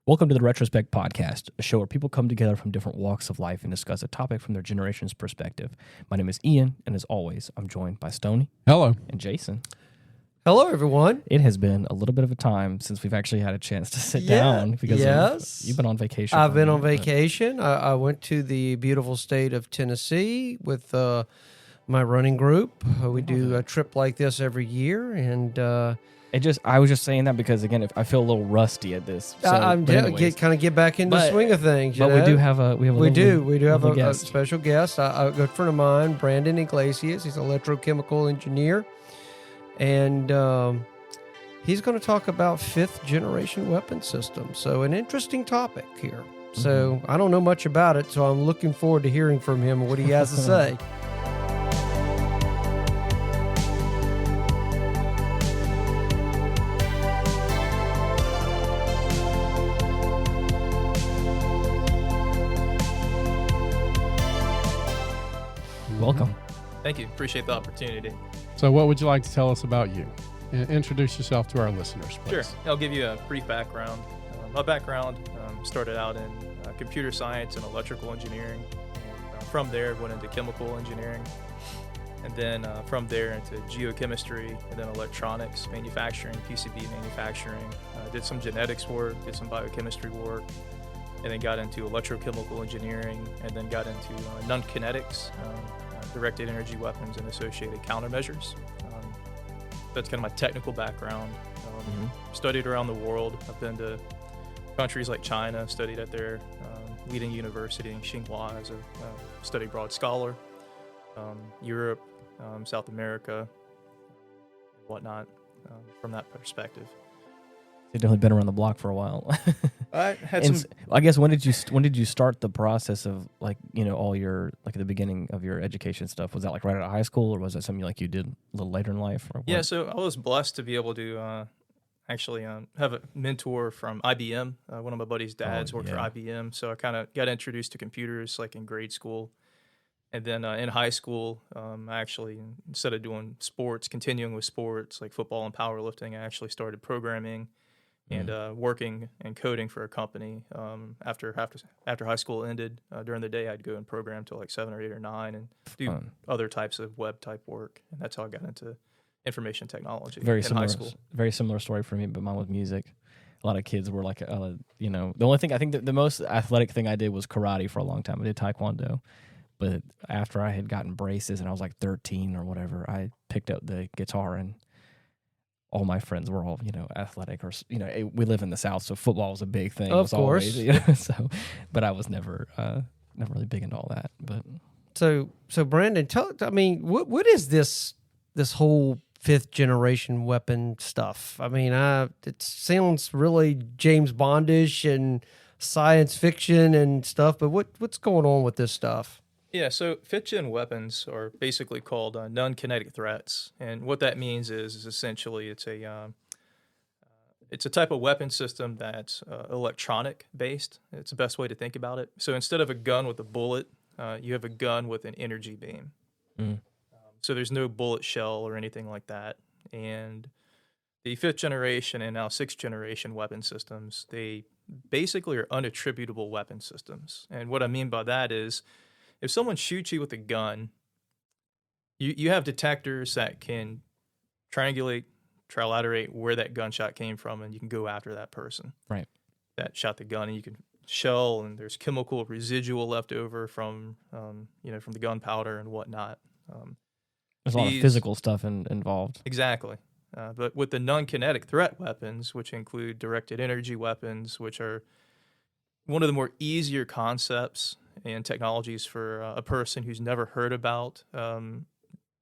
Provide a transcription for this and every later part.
Welcome to the Retrospect podcast, a show where people come together from different walks of life and discuss a topic from their generation's perspective. My name is Ian, and as always, I'm joined by Stoney. Hello. And Jason. Hello, everyone. It has been a little bit of a time since we've actually had a chance to sit down because you've been on vacation. I've been on vacation. I went to the beautiful state of Tennessee with my running group. We do a trip like this every year, and I was just saying that because again, I feel a little rusty at this. So, I'm get back into the swing of things. But we do have a we do have a special guest, a good friend of mine, Brandon Iglesias. He's an electrochemical engineer, and he's going to talk about fifth generation weapon systems. So an interesting topic here. So I don't know much about it, so I'm looking forward to hearing from him and what he has to say. Welcome. Thank you. Appreciate the opportunity. So what would you like to tell us about you? Introduce yourself to our listeners, please. Sure. I'll give you a brief background. My background started out in computer science and electrical engineering. And, from there, went into chemical engineering. And then from there into geochemistry and then electronics, manufacturing, PCB manufacturing. Did some genetics work, did some biochemistry work. And then got into electrochemical engineering, and then got into non-kinetics, directed energy weapons and associated countermeasures. That's kind of my technical background. Studied around the world. I've been to countries like China, studied at their leading university in Tsinghua as a study abroad scholar. Europe, South America, and whatnot, from that perspective. You've definitely been around the block for a while. I had I guess when did you start the process of all your at the beginning of your education stuff? Was that right out of high school, or was that something you did a little later in life? Or what? Yeah, so I was blessed to be able to actually have a mentor from IBM. One of my buddy's dads worked for IBM, so I kind of got introduced to computers in grade school. And then in high school, I actually, instead of doing sports, continuing with sports like football and powerlifting, I actually started programming and working and coding for a company. After high school ended, during the day I'd go and program till 7 or 8 or 9 and do other types of web type work. And that's how I got into information technology high school. Very similar story for me, but mine was music. A lot of kids were the only thing I think the most athletic thing I did was karate for a long time. I did taekwondo. But after I had gotten braces and I was 13 or whatever, I picked up the guitar, and all my friends were all, athletic, or, we live in the South, so football was a big thing. Of course. Always, but I was never really big into all that. But so Brandon, what is this whole fifth generation weapon stuff? It sounds really James Bondish and science fiction and stuff, but what's going on with this stuff? Yeah, so fifth-gen weapons are basically called non-kinetic threats, and what that means is essentially it's a type of weapon system that's electronic-based. It's the best way to think about it. So instead of a gun with a bullet, you have a gun with an energy beam. So there's no bullet shell or anything like that. And the fifth generation and now sixth generation weapon systems, they basically are unattributable weapon systems. And what I mean by that is, if someone shoots you with a gun, you have detectors that can trilaterate where that gunshot came from, and you can go after that person. Right. That shot the gun, and you can shell, and there's chemical residual left over from the gunpowder and whatnot. There's a lot of physical stuff involved. Exactly. But with the non-kinetic threat weapons, which include directed energy weapons, which are one of the more easier concepts and technologies for a person who's never heard about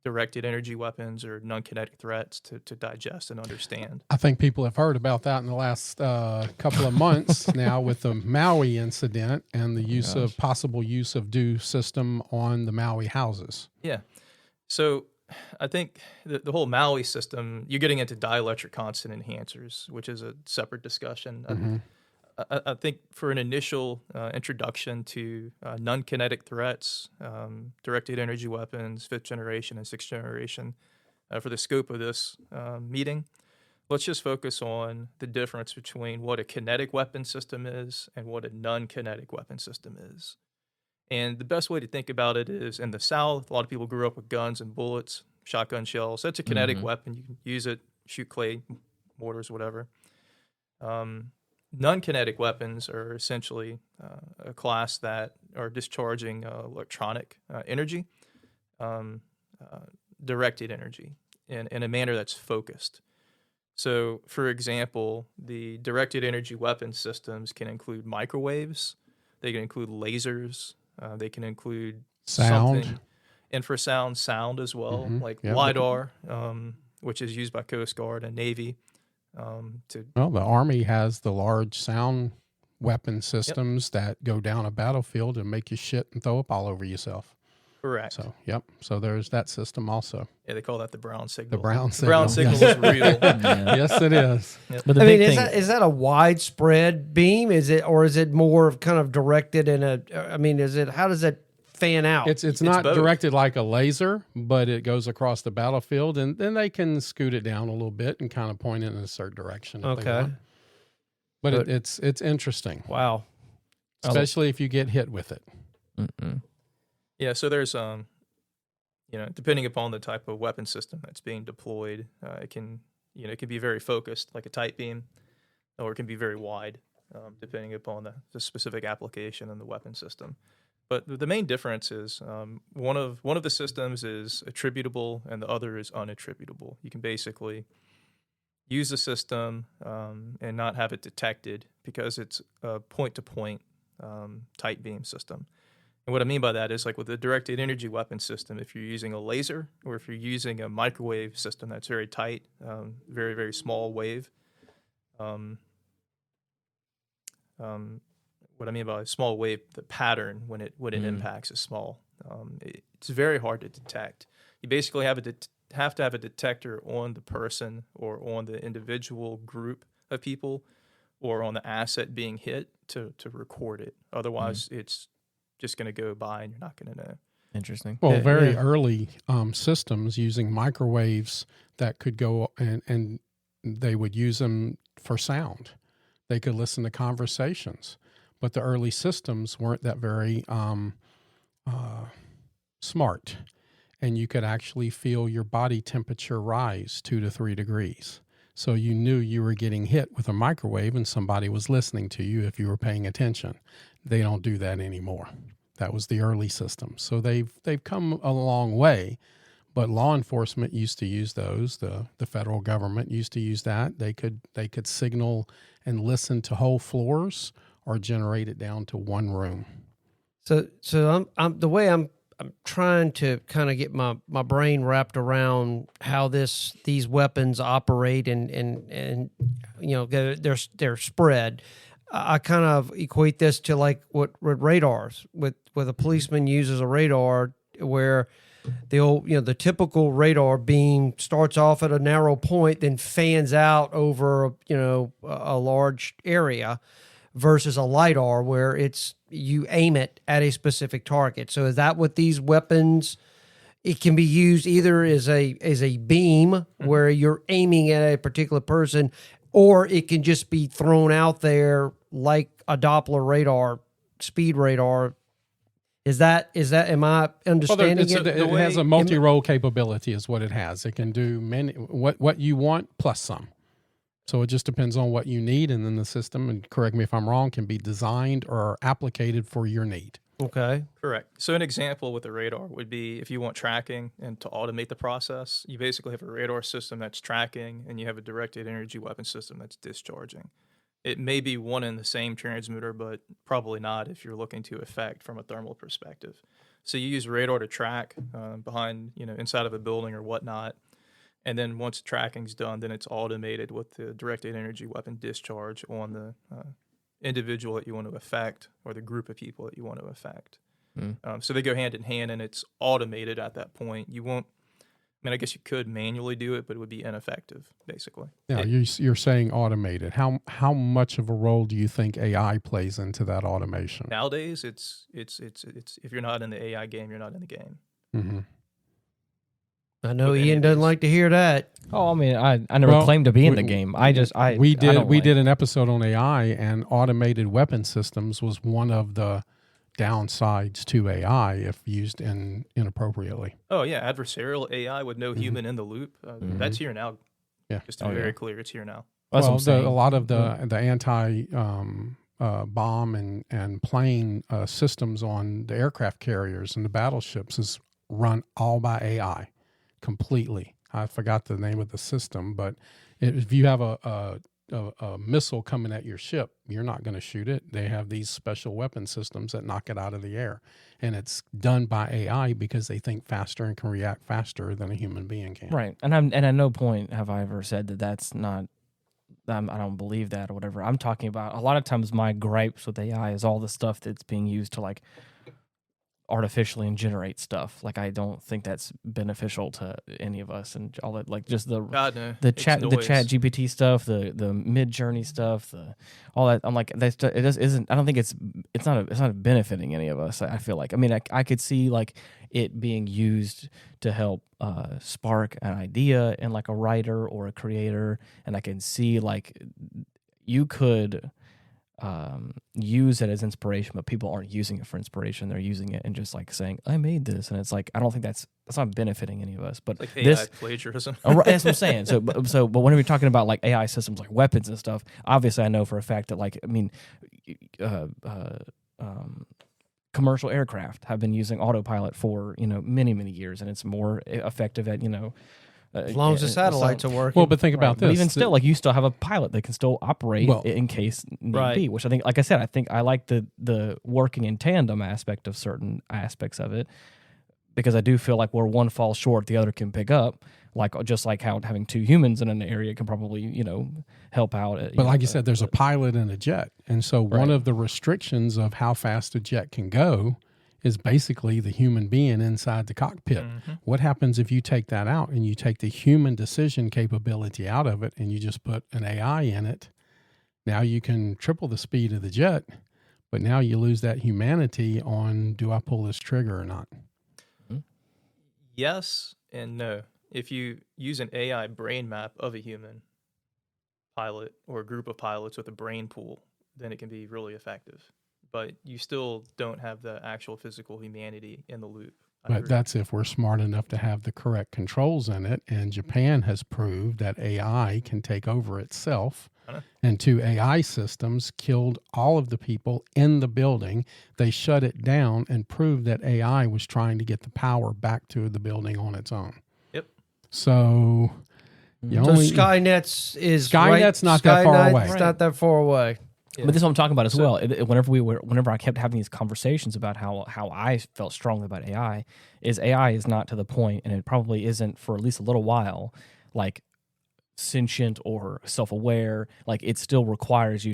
directed energy weapons or non-kinetic threats to digest and understand. I think people have heard about that in the last couple of months now with the Maui incident and the possible use of DO system on the Maui houses. Yeah. So I think the whole Maui system, you're getting into dielectric constant enhancers, which is a separate discussion. I think for an initial introduction to non-kinetic threats, directed energy weapons, fifth generation and sixth generation, for the scope of this meeting, let's just focus on the difference between what a kinetic weapon system is and what a non-kinetic weapon system is. And the best way to think about it is in the South, a lot of people grew up with guns and bullets, shotgun shells. That's a kinetic weapon. You can use it, shoot clay, mortars, whatever. Non-kinetic weapons are essentially a class that are discharging electronic energy, directed energy in a manner that's focused. So, for example, the directed energy weapon systems can include microwaves, they can include lasers, they can include sound, infrasound, sound as well, like LIDAR, which is used by Coast Guard and Navy. Well, the Army has the large sound weapon systems that go down a battlefield and make you shit and throw up all over yourself. Correct. So, So there's that system also. Yeah, they call that the brown signal. The brown signal. The brown signal is real. Yes, it is. Yep. But I mean, is that a widespread beam? Is it more of kind of directed in a? I mean, how does it fan out? It's not directed like a laser, but it goes across the battlefield, and then they can scoot it down a little bit and kind of point it in a certain direction. If they want. But it's interesting. Wow. Especially if you get hit with it. Yeah, so there's depending upon the type of weapon system that's being deployed, it can be very focused, like a tight beam, or it can be very wide, depending upon the specific application and the weapon system. But the main difference is one of the systems is attributable and the other is unattributable. You can basically use the system and not have it detected because it's a point-to-point tight beam system. And what I mean by that is, like with a directed energy weapon system, if you're using a laser or if you're using a microwave system that's very tight, very, very small wave, what I mean by a small wave, the pattern when it impacts is small. It's very hard to detect. You basically have to have a detector on the person or on the individual group of people or on the asset being hit to record it. Otherwise, it's just going to go by and you're not going to know. Interesting. Well, very early systems using microwaves that could go and they would use them for sound. They could listen to conversations, but the early systems weren't that very smart, and you could actually feel your body temperature rise 2 to 3 degrees. So you knew you were getting hit with a microwave and somebody was listening to you if you were paying attention. They don't do that anymore. That was the early system. So they've come a long way, but law enforcement used to use those. The federal government used to use that. They could signal and listen to whole floors or generate it down to one room. So I'm the way I'm trying to kind of get my brain wrapped around how these weapons operate and they're spread. I kind of equate this to like what radars where the policeman uses a radar where the typical radar beam starts off at a narrow point, then fans out over a large area, versus a LIDAR where you aim it at a specific target. So is that what these weapons? It can be used either as a beam where you're aiming at a particular person, or it can just be thrown out there like a Doppler radar, speed radar. Is that am I understanding it? It has a multi-role capability is what it has. It can do what you want plus some. So it just depends on what you need, and then the system, and correct me if I'm wrong, can be designed or applicated for your need. Okay. Correct. So an example with a radar would be if you want tracking and to automate the process, you basically have a radar system that's tracking and you have a directed energy weapon system that's discharging. It may be one and the same transmitter, but probably not if you're looking to affect from a thermal perspective. So you use radar to track behind, inside of a building or whatnot. And then once tracking's done, then it's automated with the directed energy weapon discharge on the individual that you want to affect or the group of people that you want to affect. So they go hand in hand, and it's automated at that point. You won't, I guess you could manually do it, but it would be ineffective, basically. Yeah, you're saying automated. How much of a role do you think AI plays into that automation? Nowadays, it's if you're not in the AI game, you're not in the game. Mm-hmm. I know Ian doesn't like to hear that. Oh, I mean, I never claimed to be in the game. We did an episode on AI, and automated weapon systems was one of the downsides to AI if used inappropriately. Oh yeah, adversarial AI with no human in the loop. That's here now. Yeah, just to be very clear, it's here now. Well, a lot of the anti bomb and plane systems on the aircraft carriers and the battleships is run all by AI, completely. I forgot the name of the system, but if you have a missile coming at your ship, you're not going to shoot it. They have these special weapon systems that knock it out of the air, and it's done by AI because they think faster and can react faster than a human being can. Right, and at no point have I ever said that that's not. I don't believe that or whatever. I'm talking about a lot of times my gripes with AI is all the stuff that's being used to like artificially generate stuff. Like I don't think that's beneficial to any of us, and all that, like just the chat GPT stuff, the Mid Journey stuff, all that. I'm like that. It just isn't. I don't think it's not benefiting any of us. I feel like. I mean, I could see like it being used to help spark an idea in like a writer or a creator, and I can see like you could use it as inspiration, but people aren't using it for inspiration. They're using it and just like saying, I made this. And it's like, I don't think that's not benefiting any of us. But like AI plagiarism. That's what I'm saying. But when we're talking about like AI systems, like weapons and stuff, obviously I know for a fact that like, I mean, commercial aircraft have been using autopilot for, many, many years, and it's more effective at, as long as the satellites are working. Well, but think about this. But even still, like you still have a pilot that can still operate in case need be, which I think, like I said, I like the working in tandem aspect of certain aspects of it, because I do feel like where one falls short, the other can pick up. Like just like how having two humans in an area can probably, help out. But like you said, there's a pilot and a jet. And so one of the restrictions of how fast a jet can go is basically the human being inside the cockpit. Mm-hmm. What happens if you take that out and you take the human decision capability out of it and you just put an AI in it? Now you can triple the speed of the jet, but now you lose that humanity on, do I pull this trigger or not? Yes and no. If you use an AI brain map of a human pilot or a group of pilots with a brain pool, then it can be really effective. But you still don't have the actual physical humanity in the loop. But that's if we're smart enough to have the correct controls in it. And Japan has proved that AI can take over itself. And 2 AI systems killed all of the people in the building. They shut it down and proved that AI was trying to get the power back to the building on its own. Yep. So Skynet's not that far away. It's not that far away. Yeah. But this is what I'm talking about as well. Whenever I kept having these conversations about how I felt strongly about AI is not to the point, and it probably isn't for at least a little while, like sentient or self-aware. Like it still requires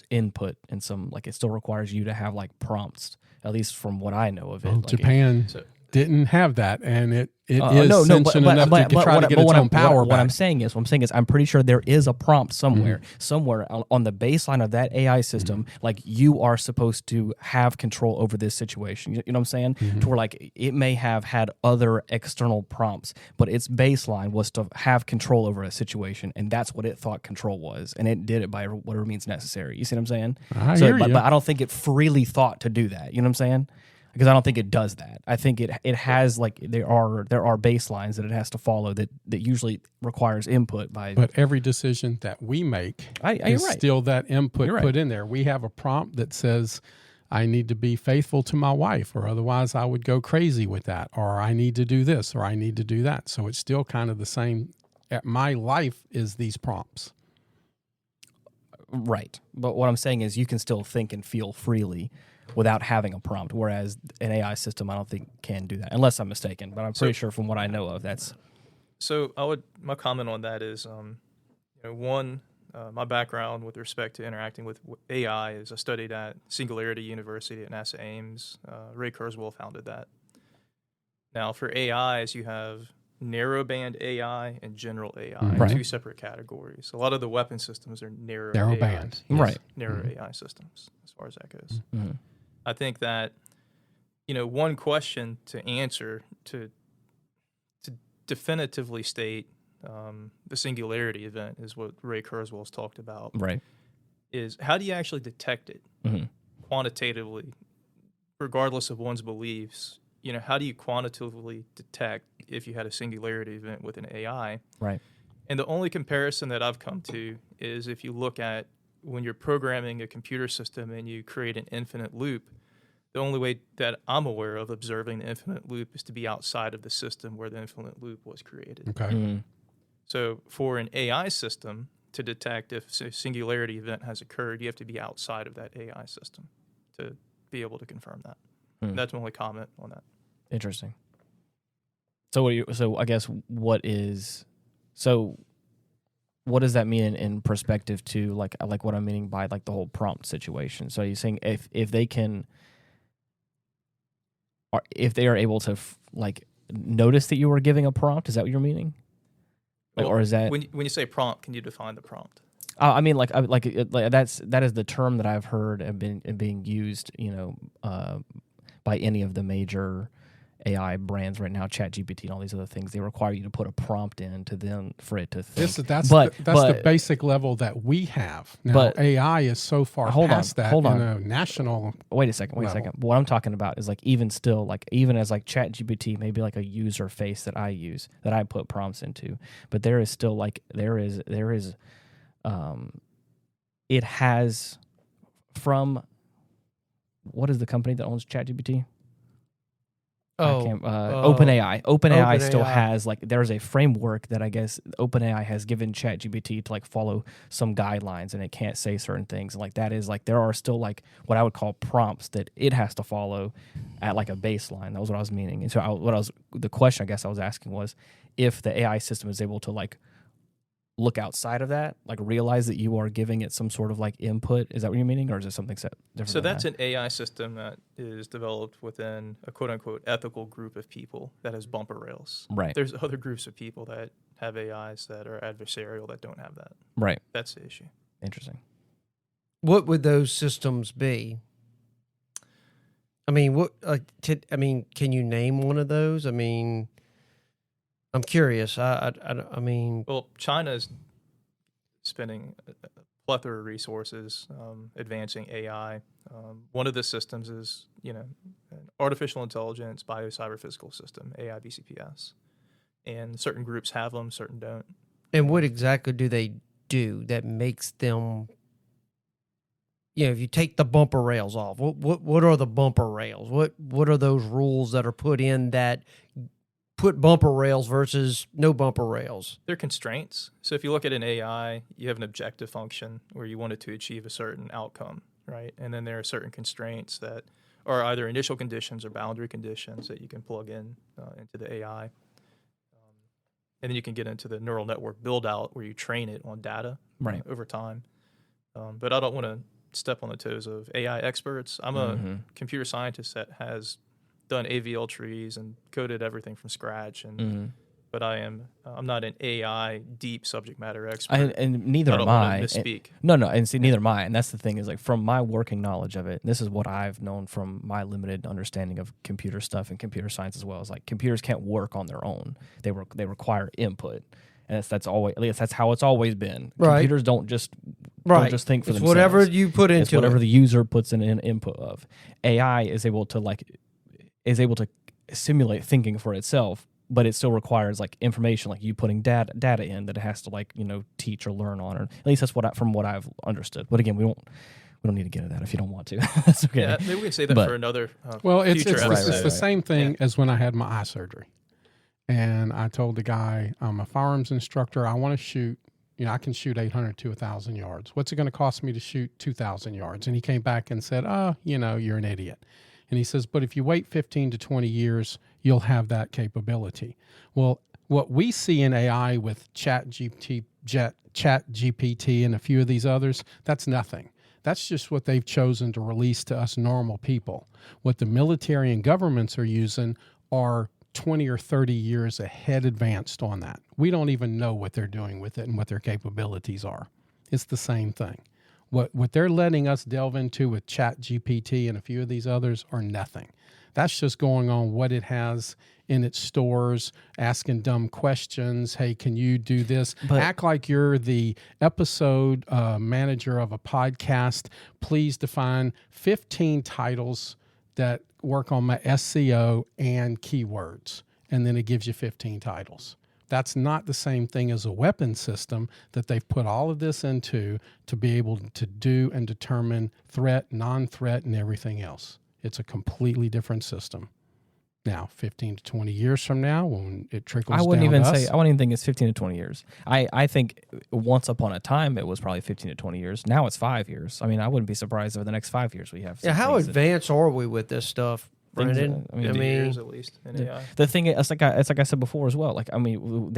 input and some, like it still requires you to have like prompts, at least from what I know of it. Well, like Japan didn't have that, and it is sentient enough to try to get its own power back. What I'm saying is, I'm pretty sure there is a prompt somewhere on the baseline of that AI system, like you are supposed to have control over this situation. You know what I'm saying? To where like it may have had other external prompts, but its baseline was to have control over a situation, and that's what it thought control was, and it did it by whatever means necessary. You see what I'm saying? But I don't think it freely thought to do that. You know what I'm saying? Because I don't think it does that. I think it has like there are baselines that it has to follow that usually requires input by. But every decision that we make is still that input put in there. We have a prompt that says, I need to be faithful to my wife, or otherwise I would go crazy with that, or I need to do this, or I need to do that. So it's still kind of the same. My life is these prompts. Right. But what I'm saying is you can still think and feel freely without having a prompt, whereas an AI system I don't think can do that, unless I'm mistaken. But I'm pretty sure from what I know of, that's. So my comment on that is, my background with respect to interacting with AI is I studied at Singularity University at NASA Ames. Ray Kurzweil founded that. Now for AIs, you have narrowband AI and general AI, 2 separate categories. A lot of the weapon systems are narrowband, narrow AI systems as far as that goes. Mm-hmm. I think that, one question to answer to definitively state the singularity event is what Ray Kurzweil's talked about. Right. Is how do you actually detect it quantitatively, regardless of one's beliefs? How do you quantitatively detect if you had a singularity event with an AI? Right. And the only comparison that I've come to is if you look at when you're programming a computer system and you create an infinite loop, the only way that I'm aware of observing the infinite loop is to be outside of the system where the infinite loop was created. Okay. So for an AI system to detect if a singularity event has occurred, you have to be outside of that AI system to be able to confirm that. That's my only comment on that. Interesting. So I guess what does that mean in perspective to like what I'm meaning by like the whole prompt situation? So you're saying if they are able to notice that you were giving a prompt, is that what you're meaning? Or is that when you say prompt? Can you define the prompt? I mean, that is the term that I've heard and being used, by any of the major AI brands right now, ChatGPT and all these other things. They require you to put a prompt in for it to think. That's the basic level that we have now. But AI is so far past that in a national. Wait a second. What I'm talking about is like even still, like even as like ChatGPT, maybe like a user face that I use that I put prompts into, but there is still like it has from what is the company that owns ChatGPT? OpenAI. OpenAI still has there's a framework that I guess OpenAI has given ChatGPT to follow some guidelines, and it can't say certain things. And that is there are still what I would call prompts that it has to follow at a baseline. That was what I was meaning. And so the question I guess I was asking was if the AI system is able to look outside of that, realize that you are giving it some sort of input. Is that what you're meaning, or is it something different? So that's an AI system that is developed within a quote unquote ethical group of people that has bumper rails. Right. There's other groups of people that have AIs that are adversarial that don't have that. Right. That's the issue. Interesting. What would those systems be? I mean, can you name one of those? I mean, I'm curious. I mean... Well, China's spending a plethora of resources advancing AI. One of the systems is, an artificial intelligence bio-cyber-physical system, AI BCPS. And certain groups have them, certain don't. And what exactly do they do that makes them... if you take the bumper rails off, what are the bumper rails? What are those rules that are put in that... put bumper rails versus no bumper rails? They're constraints. So if you look at an AI, you have an objective function where you want it to achieve a certain outcome, right? And then there are certain constraints that are either initial conditions or boundary conditions that you can plug in into the AI. And then you can get into the neural network build out where you train it on data over time. But I don't want to step on the toes of AI experts. I'm a computer scientist that has done AVL trees and coded everything from scratch, but I'm not an AI deep subject matter expert. And neither am I. Misspeak. Neither am I. And that's the thing is from my working knowledge of it, this is what I've known from my limited understanding of computer stuff and computer science as well. Is computers can't work on their own. They require input. And that's always, at least that's how it's always been. Right. Computers don't just think for themselves. Whatever you put into it's whatever the user puts in an input of. AI is able to simulate thinking for itself, but it still requires information, you putting data in that it has to teach or learn on, or at least that's from what I've understood. But again, we don't need to get into that if you don't want to. That's okay. Yeah, maybe we can say that for another. It's the same thing as when I had my eye surgery, and I told the guy, I'm a firearms instructor. I want to shoot. I can shoot 800 to 1,000 yards. What's it going to cost me to shoot 2,000 yards? And he came back and said, you're an idiot. And he says, but if you wait 15 to 20 years, you'll have that capability. Well, what we see in AI with ChatGPT and a few of these others, that's nothing. That's just what they've chosen to release to us normal people. What the military and governments are using are 20 or 30 years ahead advanced on that. We don't even know what they're doing with it and what their capabilities are. It's the same thing. What they're letting us delve into with ChatGPT and a few of these others are nothing. That's just going on what it has in its stores, asking dumb questions. Hey, can you do this? But act like you're the episode manager of a podcast. Please define 15 titles that work on my SEO and keywords. And then it gives you 15 titles. That's not the same thing as a weapon system that they've put all of this into to be able to do and determine threat, non-threat, and everything else. It's a completely different system. Now, 15 to 20 years from now, when it trickles down I wouldn't to think it's 15 to 20 years. I think once upon a time it was probably 15 to 20 years. Now it's 5 years. I mean, I wouldn't be surprised over the next 5 years we have. Yeah, how advanced are we with this stuff, Brandon? I mean, years at least in AI. The thing is, it's like I said before as well. Like, I mean,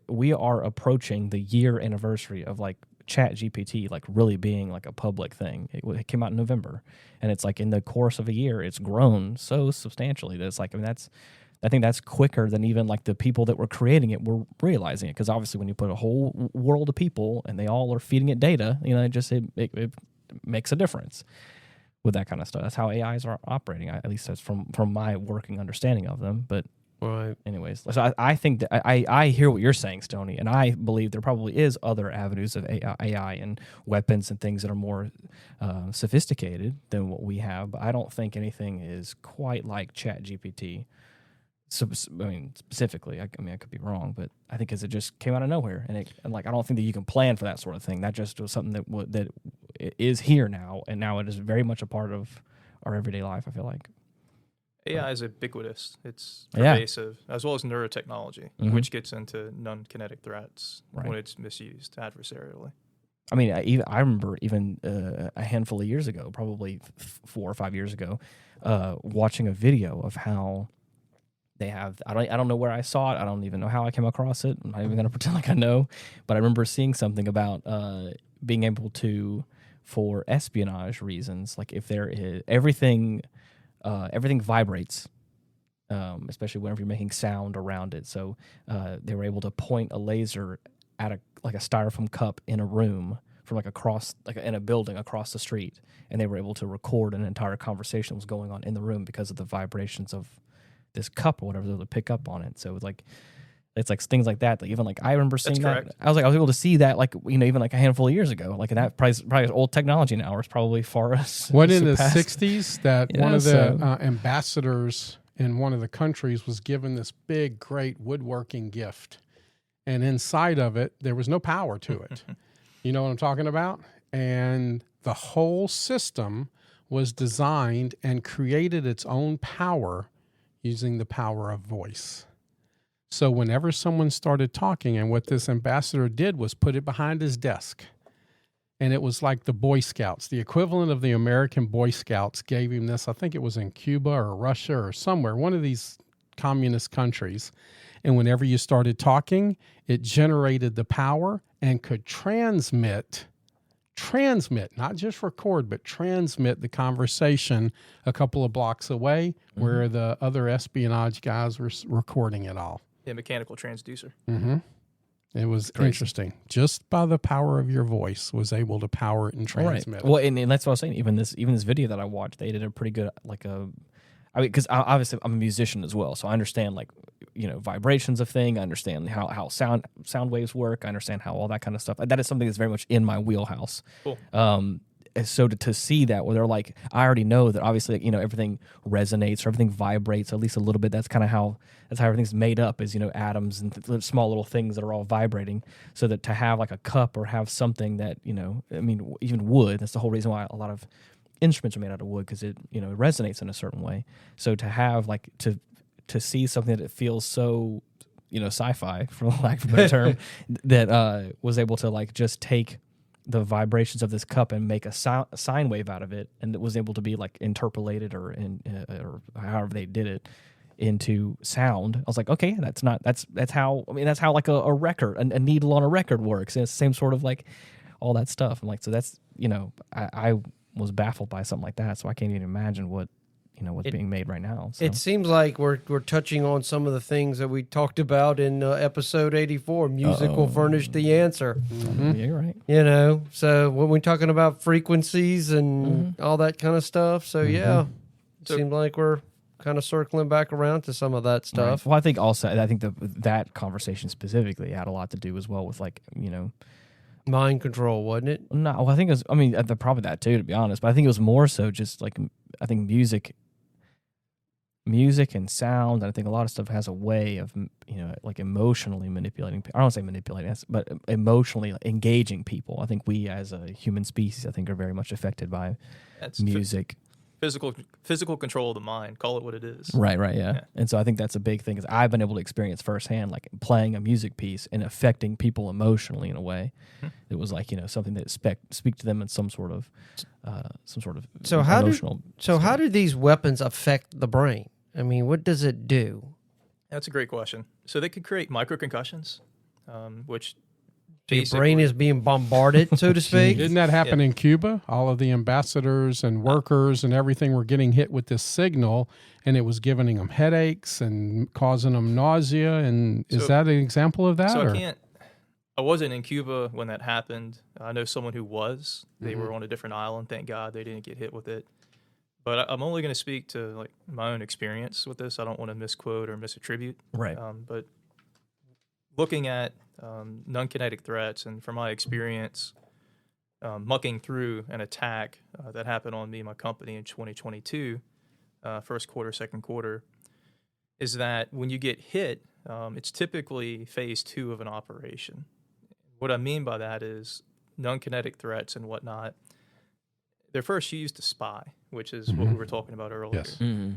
we are approaching the year anniversary of like Chat GPT like really being like a public thing. It came out in November, and it's like in the course of a year, it's grown so substantially that it's like, I mean, I think that's quicker than even like the people that were creating it were realizing it. Because obviously, when you put a whole world of people and they all are feeding it data, you know, it makes a difference with that kind of stuff. That's how AIs are operating. At least that's from my working understanding of them. But right. Anyways, so I think that I hear what you're saying, Stoney, and I believe there probably is other avenues of AI and weapons and things that are more sophisticated than what we have. But I don't think anything is quite like ChatGPT. So, I mean, specifically, I could be wrong, but I think because it just came out of nowhere, and like I don't think that you can plan for that sort of thing. That just was something that is here now, and now it is very much a part of our everyday life. I feel like. AI is ubiquitous. It's pervasive, as well as neurotechnology, which gets into non-kinetic threats when it's misused adversarially. I mean, I remember even a handful of years ago, probably 4 or 5 years ago, watching a video of how they have. I don't know where I saw it. I don't even know how I came across it. I'm not even going to pretend like I know. But I remember seeing something about being able to, for espionage reasons, like if there is everything vibrates, especially whenever you're making sound around it. So they were able to point a laser at a styrofoam cup in a room from in a building across the street, and they were able to record an entire conversation that was going on in the room because of the vibrations of this cup or whatever, they were able to pick up on it. So it was like it's like things like that. Like even like I remember seeing that. I was able to see that like even like a handful of years ago. Like that probably old technology now. It's probably far as what in the 60s that one of the ambassadors in one of the countries was given this big, great woodworking gift, and inside of it there was no power to it. You know what I'm talking about? And the whole system was designed and created its own power using the power of voice. So whenever someone started talking, and what this ambassador did was put it behind his desk. And it was like the Boy Scouts, the equivalent of the American Boy Scouts gave him this. I think it was in Cuba or Russia or somewhere, one of these communist countries. And whenever you started talking, it generated the power and could transmit, not just record, but transmit the conversation a couple of blocks away where the other espionage guys were recording it all. Yeah, mechanical transducer. Mm-hmm. It was interesting. Just by the power of your voice was able to power it and transmit it. Well, and that's what I was saying. Even this video that I watched, they did a pretty good, because obviously I'm a musician as well, so I understand vibrations of thing. I understand how sound waves work. I understand how all that kind of stuff. That is something that's very much in my wheelhouse. Cool. So to see that, where they're like, I already know that obviously everything resonates or everything vibrates at least a little bit. That's kind of how everything's made up, is atoms and small little things that are all vibrating. So that to have like a cup or have something that even wood. That's the whole reason why a lot of instruments are made out of wood, because it it resonates in a certain way. So to have to see something that feels so sci-fi, for lack of a better term, that was able to just take the vibrations of this cup and make a sine wave out of it, and it was able to be interpolated or however they did it into sound. I was like, okay, that's how a record, a needle on a record works. And it's the same sort of all that stuff. I'm like, so that's I was baffled by something like that, so I can't even imagine what's being made right now. So. It seems like we're touching on some of the things that we talked about in episode 84. Music will furnish the answer. Mm-hmm. Yeah, you're right. So when we're talking about frequencies and all that kind of stuff, so it seemed like we're kind of circling back around to some of that stuff. Right. Well, I think also, that conversation specifically had a lot to do as well with mind control, wasn't it? No, well, I think it was, probably that too, to be honest, but I think it was more so just like, I think music and sound, and I think a lot of stuff has a way of, like emotionally manipulating. I don't want to say manipulating, but emotionally engaging people. I think we as a human species, I think, are very much affected by music. Physical control of the mind, call it what it is. Right, yeah. And so I think that's a big thing, is I've been able to experience firsthand, like playing a music piece and affecting people emotionally in a way. Mm-hmm. It was like, something that speak to them in some sort of emotional. How do these weapons affect the brain? I mean, what does it do? That's a great question. So they could create microconcussions, which your brain is being bombarded, so to speak. Didn't that happen in Cuba? All of the ambassadors and workers and everything were getting hit with this signal, and it was giving them headaches and causing them nausea. And is that an example of that? So I wasn't in Cuba when that happened. I know someone who was. They were on a different island. Thank God they didn't get hit with it. But I'm only going to speak to like my own experience with this. I don't want to misquote or misattribute. Right. But looking at non-kinetic threats, and from my experience mucking through an attack that happened on me and my company in 2022, first quarter, second quarter, is that when you get hit, it's typically phase 2 of an operation. What I mean by that is non-kinetic threats and whatnot, they're first used to spy, which is what we were talking about earlier. Yes. Mm-hmm.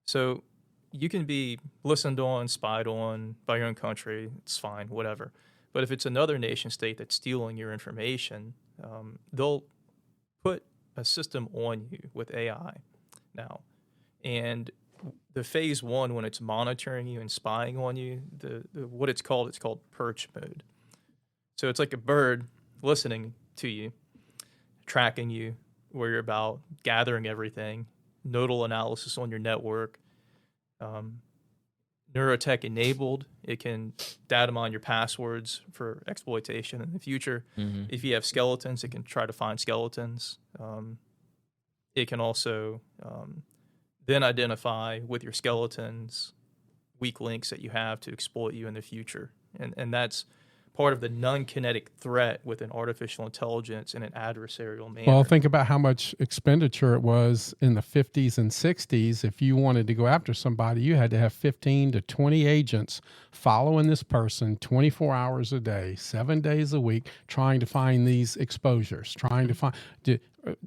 So you can be listened on, spied on by your own country. It's fine, whatever. But if it's another nation state that's stealing your information, they'll put a system on you with AI now. And the phase 1, when it's monitoring you and spying on you, what it's called perch mode. So it's like a bird listening to you, tracking you, where you're about, gathering everything, nodal analysis on your network, neurotech enabled. It can data mine your passwords for exploitation in the future. Mm-hmm. If you have skeletons, it can try to find skeletons. It can also then identify with your skeletons weak links that you have to exploit you in the future. And that's part of the non-kinetic threat with an artificial intelligence in an adversarial manner. Well, think about how much expenditure it was in the 50s and 60s. If you wanted to go after somebody, you had to have 15 to 20 agents following this person 24 hours a day, 7 days a week, trying to find these exposures, trying to find... Did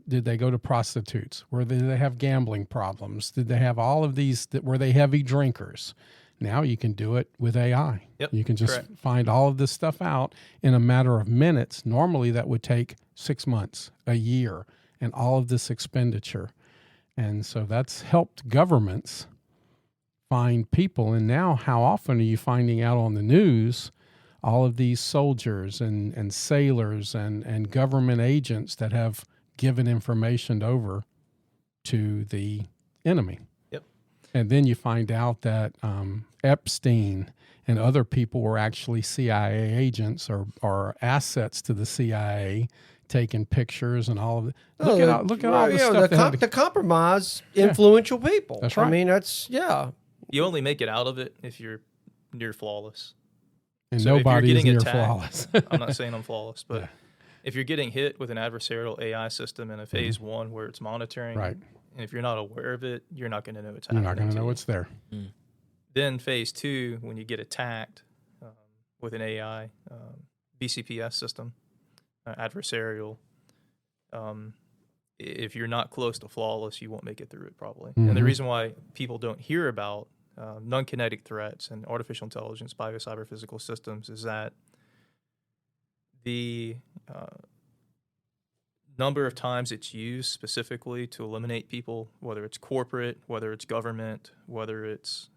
they go to prostitutes? Did they have gambling problems? Did they have all of these? Were they heavy drinkers? Now you can do it with AI. Yep, you can just find all of this stuff out in a matter of minutes. Normally that would take 6 months, a year, and all of this expenditure. And so that's helped governments find people. And now how often are you finding out on the news all of these soldiers and sailors and government agents that have given information over to the enemy? And then you find out that Epstein and other people were actually CIA agents or assets to the CIA, taking pictures and all of it. Look at all the stuff. To compromise influential people. That's right. I mean, You only make it out of it if you're near flawless. And so nobody is near flawless. I'm not saying I'm flawless, but if you're getting hit with an adversarial AI system in a phase 1 where it's monitoring, right. And if you're not aware of it, you're not going to know it's happening. You're not going to know it's there. Then phase 2, when you get attacked with an AI BCPS system, adversarial, if you're not close to flawless, you won't make it through it probably. Mm-hmm. And the reason why people don't hear about non-kinetic threats and artificial intelligence, bio-cyber-physical systems is that the number of times it's used specifically to eliminate people, whether it's corporate, whether it's government, whether it's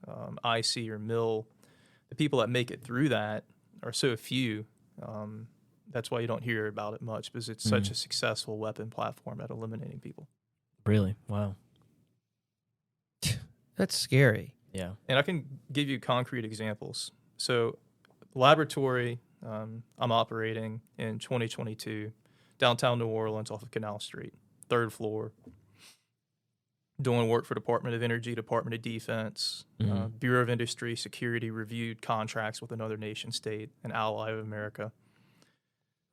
IC or MIL, the people that make it through that are so few. That's why you don't hear about it much, because it's such a successful weapon platform at eliminating people. Really? Wow. That's scary. Yeah. And I can give you concrete examples. So laboratory I'm operating in 2022, downtown New Orleans off of Canal Street, 3rd floor. doing work for Department of Energy, Department of Defense, Bureau of Industry, Security, reviewed contracts with another nation state, an ally of America.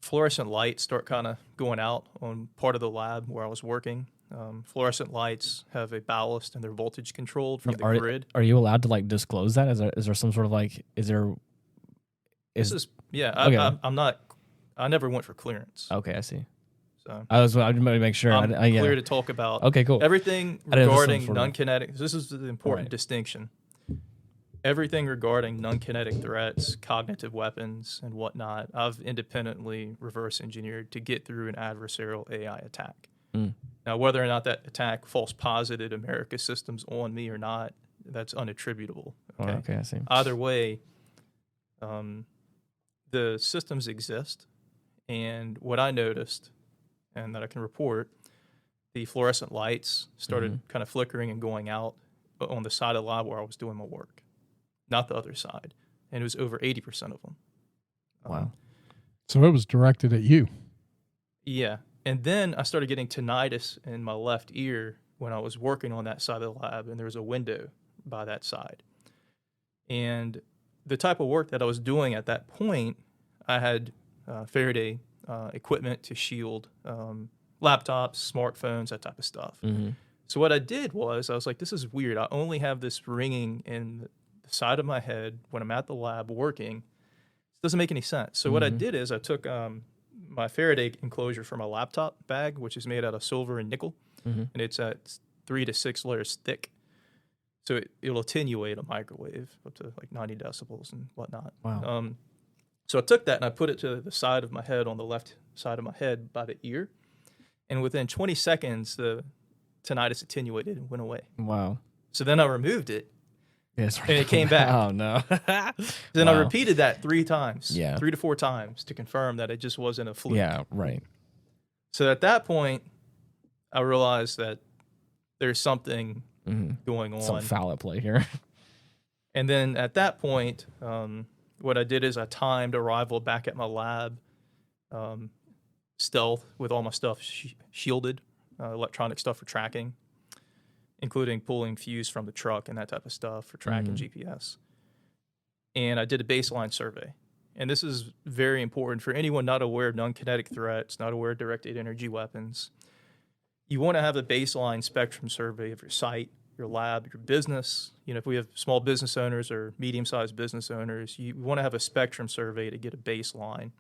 Fluorescent lights start kind of going out on part of the lab where I was working. Fluorescent lights have a ballast and they're voltage controlled from the grid. Are you allowed to like disclose that? Is there some sort of like, I'm not, I never went for clearance. Okay, I see. So I was going to make sure. I'm clear to talk about okay, cool. everything regarding non-kinetic. This is the important distinction. Everything regarding non-kinetic threats, cognitive weapons, and whatnot, I've independently reverse engineered to get through an adversarial AI attack. Now, whether or not that attack false posited America's systems on me or not, that's unattributable. Okay, okay, I see. Either way, the systems exist, and what I noticed, and that I can report, the fluorescent lights started kind of flickering and going out on the side of the lab where I was doing my work, not the other side. And it was over 80% of them. Wow. So it was directed at you. Yeah. And then I started getting tinnitus in my left ear when I was working on that side of the lab, and there was a window by that side. And the type of work that I was doing at that point, I had Faraday equipment to shield laptops, smartphones, that type of stuff. So what I did was, I was like, this is weird. I only have this ringing in the side of my head when I'm at the lab working. It doesn't make any sense. So what I did is I took my Faraday enclosure for my laptop bag, which is made out of silver and nickel, and it's at 3 to 6 layers thick. So it'll attenuate a microwave up to like 90 decibels and whatnot. Wow. So I took that and I put it to the side of my head, on the left side of my head by the ear. And within 20 seconds, the tinnitus attenuated and went away. Wow. So then I removed it. Yes, and it came back. Oh, no. Then I repeated that 3 times, Yeah. 3 to 4 times to confirm that it just wasn't a fluke. Yeah, right. So at that point, I realized that there's something going on. Some foul at play here. And then at that point, what I did is I timed arrival back at my lab, stealth, with all my stuff shielded, electronic stuff for tracking, including pulling fuse from the truck and that type of stuff for tracking GPS. And I did a baseline survey. And this is very important for anyone not aware of non-kinetic threats, not aware of directed energy weapons. You want to have a baseline spectrum survey of your site, your lab, your business. You know, if we have small business owners or medium-sized business owners, you want to have a spectrum survey to get a baseline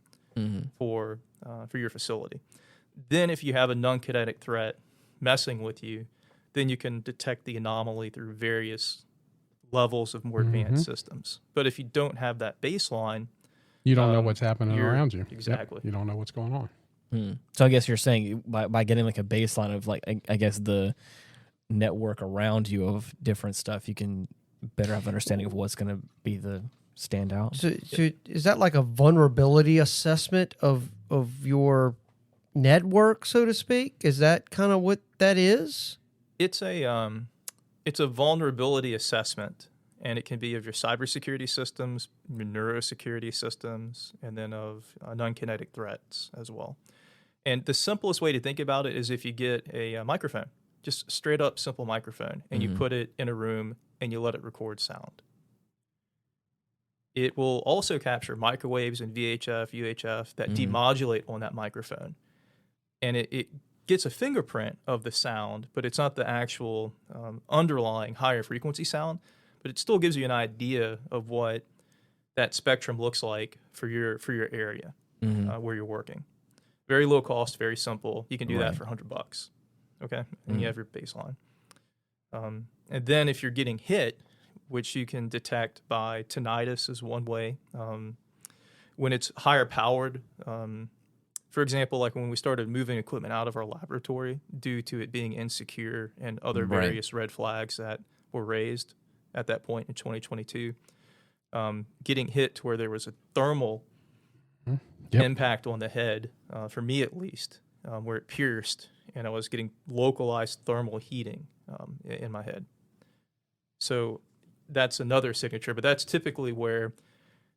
for your facility. Then if you have a non-kinetic threat messing with you, then you can detect the anomaly through various levels of more advanced systems. But if you don't have that baseline, you don't know what's happening around you. Exactly. Yep. You don't know what's going on. So I guess you're saying by getting like a baseline of like, I guess the network around you of different stuff, you can better have understanding of what's going to be the standout. So is that like a vulnerability assessment of your network, so to speak? Is that kind of what that is? It's a vulnerability assessment, and it can be of your cybersecurity systems, your neurosecurity systems, and then of non-kinetic threats as well. And the simplest way to think about it is if you get a microphone, just straight up simple microphone, and you put it in a room and you let it record sound. It will also capture microwaves and VHF, UHF that demodulate on that microphone. And it gets a fingerprint of the sound, but it's not the actual underlying higher frequency sound, but it still gives you an idea of what that spectrum looks like for your area where you're working. Very low cost, very simple. You can do that for $100. Okay, and you have your baseline. And then if you're getting hit, which you can detect by tinnitus is one way. When it's higher powered, for example, like when we started moving equipment out of our laboratory due to it being insecure and other various red flags that were raised at that point in 2022, getting hit to where there was a thermal impact on the head, for me at least, where it pierced, and I was getting localized thermal heating in my head. So that's another signature, but that's typically where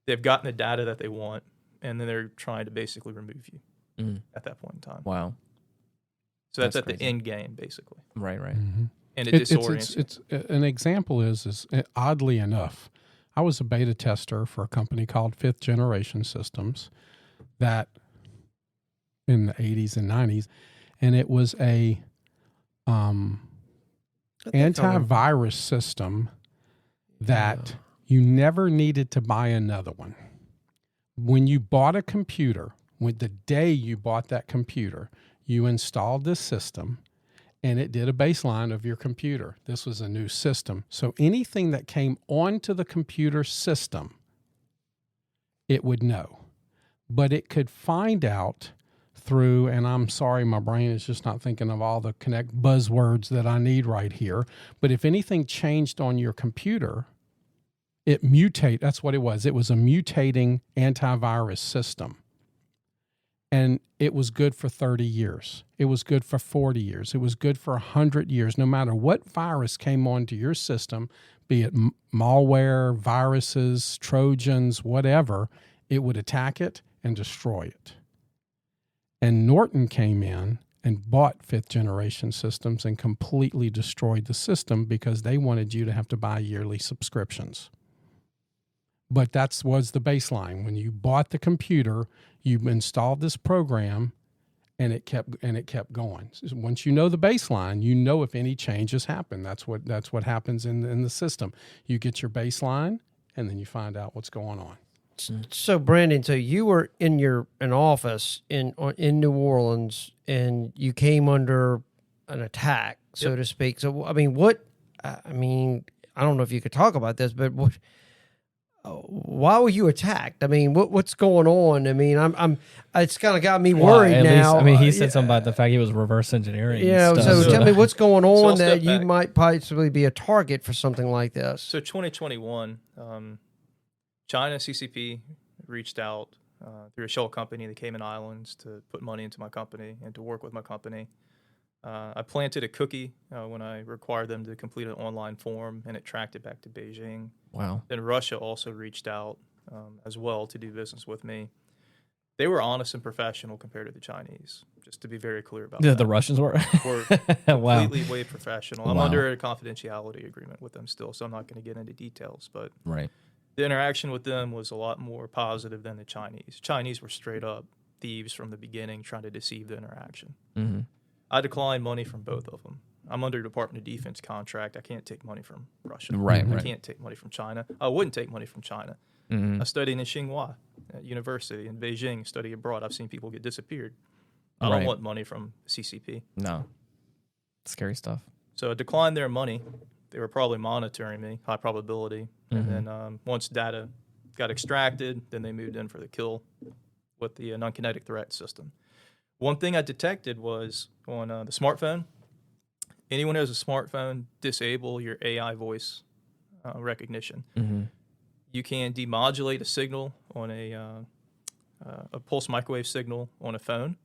they've gotten the data that they want, and then they're trying to basically remove you at that point in time. Wow. So that's at crazy. the end game, basically. Right. and it disorients. It's an example is oddly enough, I was a beta tester for a company called 5th Generation Systems that in the 80s and 90s, and it was a antivirus system that you never needed to buy another one. When you bought a computer, with the day you bought that computer, you installed this system and it did a baseline of your computer. This was a new system. So anything that came onto the computer system, it would know. But it could find out through, and I'm sorry, my brain is just not thinking of all the connect buzzwords that I need right here. But if anything changed on your computer, it mutate. That's what it was. It was a mutating antivirus system. And it was good for 30 years. It was good for 40 years. It was good for 100 years. No matter what virus came onto your system, be it malware, viruses, Trojans, whatever, it would attack it and destroy it. And Norton came in and bought 5th Generation Systems and completely destroyed the system because they wanted you to have to buy yearly subscriptions. But that was the baseline. When you bought the computer, you installed this program, and it kept going. So once you know the baseline, you know if any changes happen. That's what happens in the system. You get your baseline, and then you find out what's going on. So Brandon, so you were in an office in New Orleans, and you came under an attack, so to speak. So I mean, I don't know if you could talk about this, but why were you attacked? I mean, what's going on? I mean, it's kind of got me worried now. Least, he said something about the fact he was reverse engineering. Yeah, so tell me what's going on that you might possibly be a target for something like this. So 2021, China CCP reached out through a shell company in the Cayman Islands to put money into my company and to work with my company. I planted a cookie when I required them to complete an online form, and it tracked it back to Beijing. Wow. Then Russia also reached out as well to do business with me. They were honest and professional compared to the Chinese, just to be very clear about that. The Russians were? Were completely way professional. I'm under a confidentiality agreement with them still, so I'm not going to get into details. But right. The interaction with them was a lot more positive than the Chinese. Chinese were straight up thieves from the beginning, trying to deceive the interaction. Mm-hmm. I declined money from both of them. I'm under a Department of Defense contract. I can't take money from Russia. Right. I can't take money from China. I wouldn't take money from China. Mm-hmm. I studied in Tsinghua University in Beijing, study abroad. I've seen people get disappeared. I don't want money from CCP. No. Scary stuff. So I declined their money. They were probably monitoring me, high probability. Mm-hmm. And then once data got extracted, then they moved in for the kill with the non-kinetic threat system. One thing I detected was on the smartphone, anyone who has a smartphone, disable your AI voice recognition. Mm-hmm. You can demodulate a signal on a pulse microwave signal on a phone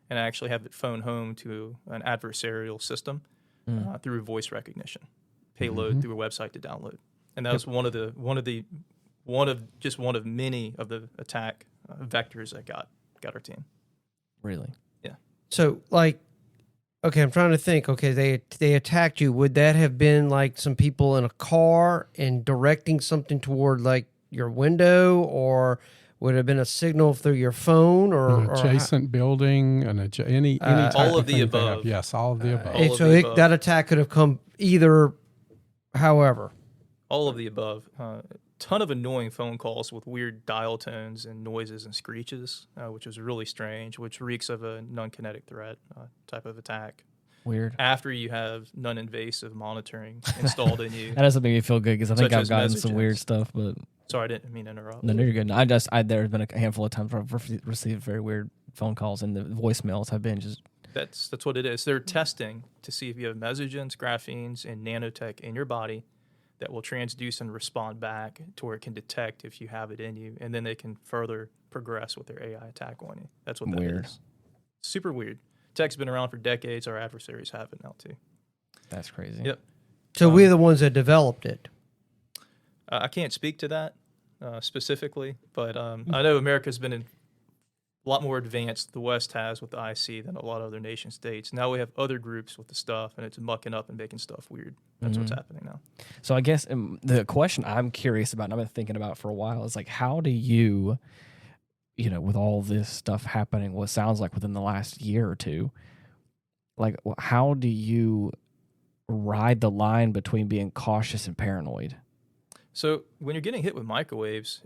and actually have it phone home to an adversarial system through voice recognition, payload through a website to download. And that was one of many of the attack vectors that got our team. Really? Yeah. So, okay, I'm trying to think. Okay, they attacked you. Would that have been like some people in a car and directing something toward like your window, or would it have been a signal through your phone, or an adjacent building, any type all of the thing above? Yes, all of the above. All of the above. That attack could have come either, however. All of the above. Ton of annoying phone calls with weird dial tones and noises and screeches, which was really strange, which reeks of a non-kinetic threat type of attack. Weird. After you have non-invasive monitoring installed in you. That doesn't make me feel good because I think Such I've as gotten messages. some weird stuff, but Sorry, I didn't mean to interrupt. no, you're good. There's been a handful of times where I've received very weird phone calls, and the voicemails have been just. That's what it is. They're testing to see if you have mesogens, graphenes, and nanotech in your body that will transduce and respond back to where it can detect if you have it in you, and then they can further progress with their AI attack on you. That's what that Weird. is. Super weird. Tech's been around for decades. Our adversaries have it now, too. That's crazy. Yep. So we're the ones that developed it. I can't speak to that specifically, but I know America's been a lot more advanced the West has with the IC than a lot of other nation states. Now we have other groups with the stuff, and it's mucking up and making stuff weird. That's what's happening now. So I guess the question I'm curious about, and I've been thinking about for a while, is like, how do you, with all this stuff happening, what sounds like within the last year or two, like, how do you ride the line between being cautious and paranoid? So when you're getting hit with microwaves,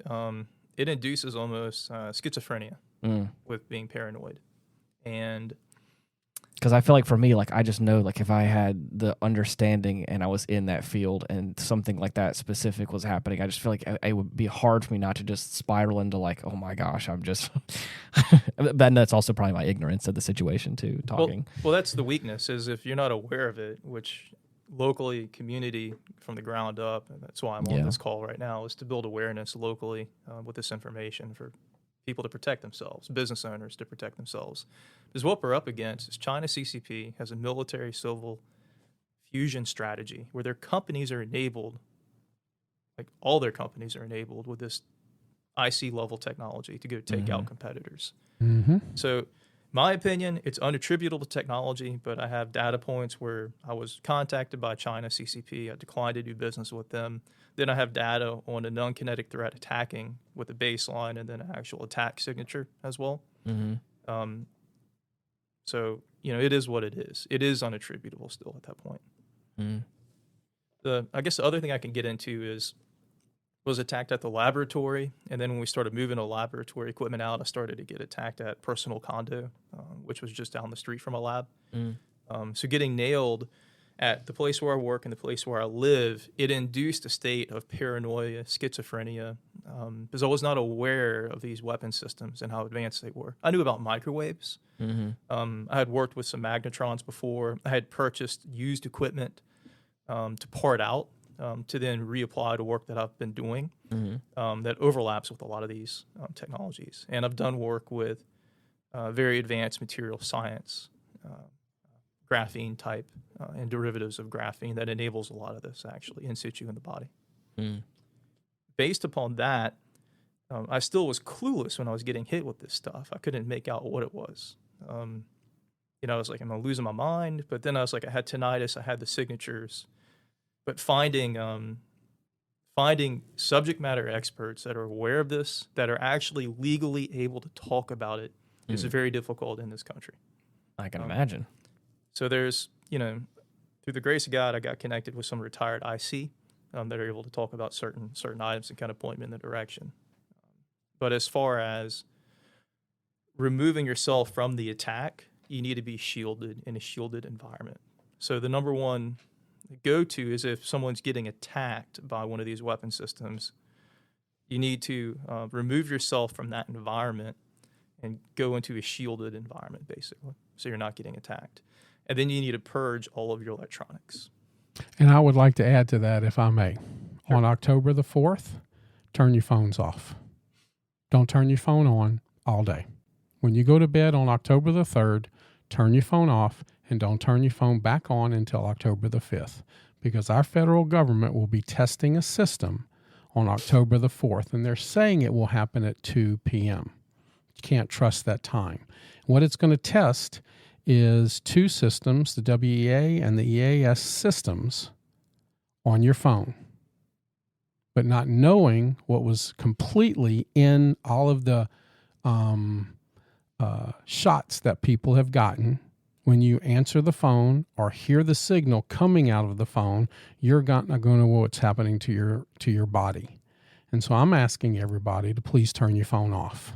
it induces almost schizophrenia with being paranoid. And because I feel like for me, like, I just know, like, if I had the understanding and I was in that field and something like that specific was happening, I just feel like it would be hard for me not to just spiral into like, oh my gosh, I'm just then that's also probably my ignorance of the situation too, talking. Well, that's the weakness, is if you're not aware of it, which locally, community from the ground up, and that's why I'm on this call right now, is to build awareness locally with this information for people to protect themselves, business owners to protect themselves. Because what we're up against is China CCP has a military-civil fusion strategy where their companies are enabled, like all their companies are enabled with this IC-level technology to go take out competitors. So my opinion, it's unattributable technology, but I have data points where I was contacted by China CCP. I declined to do business with them. Then I have data on a non-kinetic threat attacking with a baseline and then an actual attack signature as well. So, it is what it is. It is unattributable still at that point. I guess the other thing I can get into was attacked at the laboratory, and then when we started moving the laboratory equipment out, I started to get attacked at personal condo, which was just down the street from a lab. So getting nailed at the place where I work and the place where I live, it induced a state of paranoia, schizophrenia, because I was not aware of these weapon systems and how advanced they were. I knew about microwaves. I had worked with some magnetrons before. I had purchased used equipment to part out, to then reapply to work that I've been doing that overlaps with a lot of these technologies. And I've done work with very advanced material science, graphene type and derivatives of graphene that enables a lot of this actually in situ in the body. Based upon that, I still was clueless when I was getting hit with this stuff. I couldn't make out what it was. I was like, am I losing my mind? But then I was like, I had tinnitus, I had the signatures. But finding subject matter experts that are aware of this, that are actually legally able to talk about it, is very difficult in this country. I can imagine. So there's, through the grace of God, I got connected with some retired IC that are able to talk about certain items and kind of point me in the direction. But as far as removing yourself from the attack, you need to be shielded in a shielded environment. So the number one go-to is if someone's getting attacked by one of these weapon systems, you need to remove yourself from that environment and go into a shielded environment, basically, so you're not getting attacked. And then you need to purge all of your electronics. And I would like to add to that, if I may. Sure. On October the 4th, turn your phones off. Don't turn your phone on all day. When you go to bed on October the 3rd, turn your phone off and don't turn your phone back on until October the 5th, because our federal government will be testing a system on October the 4th, and they're saying it will happen at 2 p.m. You can't trust that time. What it's going to test is two systems, the WEA and the EAS systems, on your phone, but not knowing what was completely in all of the shots that people have gotten. When you answer the phone or hear the signal coming out of the phone, you're not going to know what's happening to your body. And so I'm asking everybody to please turn your phone off.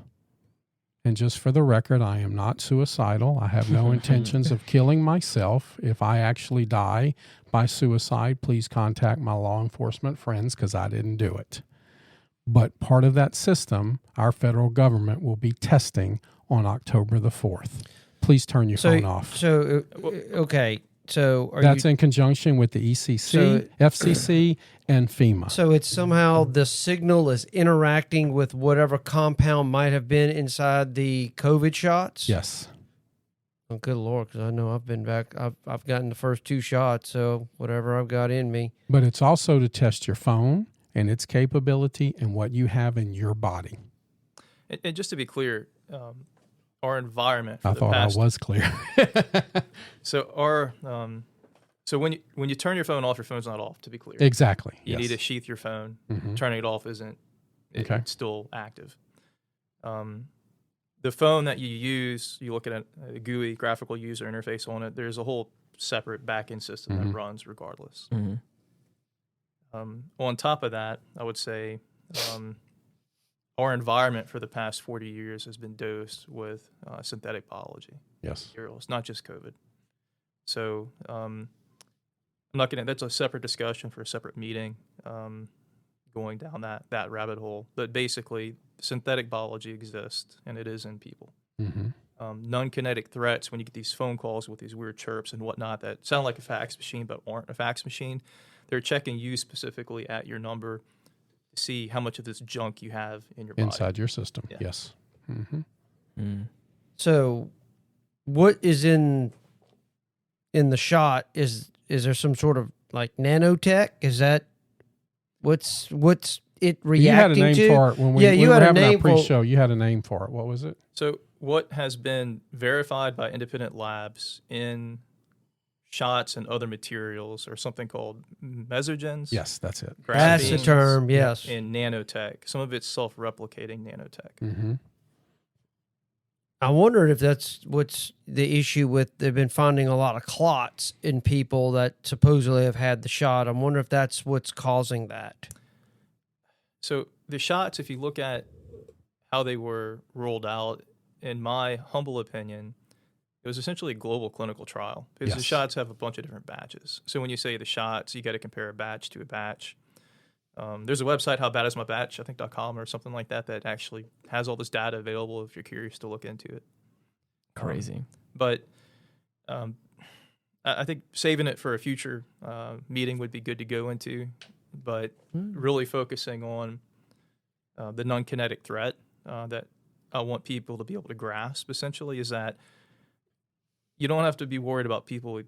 And just for the record, I am not suicidal. I have no intentions of killing myself. If I actually die by suicide, please contact my law enforcement friends, because I didn't do it. But part of that system, our federal government will be testing on October the 4th. Please turn your phone off. So, okay. So that's in conjunction with the ECC, FCC, and FEMA. So it's somehow the signal is interacting with whatever compound might have been inside the COVID shots? Yes. Oh, good Lord, because I know I've been back. I've gotten the first 2 shots, so whatever I've got in me. But it's also to test your phone and its capability and what you have in your body. And just to be clear, our environment. I thought I was clear. So our so when you turn your phone off, your phone's not off. To be clear, Exactly. You need to sheath your phone. Mm-hmm. Turning it off isn't. Okay. It's still active. The phone that you use, you look at a GUI, graphical user interface on it. There's a whole separate backend system that runs regardless. On top of that, I would say our environment for the past 40 years has been dosed with synthetic biology. Yes. Materials, not just COVID. So I'm not going to, that's a separate discussion for a separate meeting, going down that rabbit hole. But basically, synthetic biology exists, and it is in people. Non-kinetic threats, when you get these phone calls with these weird chirps and whatnot that sound like a fax machine but aren't a fax machine, they're checking you specifically at your number to see how much of this junk you have in your body. Inside your system, yeah. Yes. So what is in the shot? Is there some sort of like nanotech? Is that what's it reacting to? You had a name for it when we were having our pre-show. You had a name for it. What was it? So what has been verified by independent labs in shots and other materials are something called mesogens. Yes, that's it. That's the term, yes. And nanotech. Some of it's self-replicating nanotech. I wondered if that's what's the issue with, they've been finding a lot of clots in people that supposedly have had the shot. I'm wondering if that's what's causing that. So the shots, if you look at how they were rolled out, in my humble opinion, it was essentially a global clinical trial because the shots have a bunch of different batches. So when you say the shots, you got to compare a batch to a batch. There's a website, How Bad Is My Batch, I think .com or something like that, that actually has all this data available if you're curious to look into it. Crazy. But I think saving it for a future meeting would be good to go into, but really focusing on the non-kinetic threat that I want people to be able to grasp, essentially, is that you don't have to be worried about people with,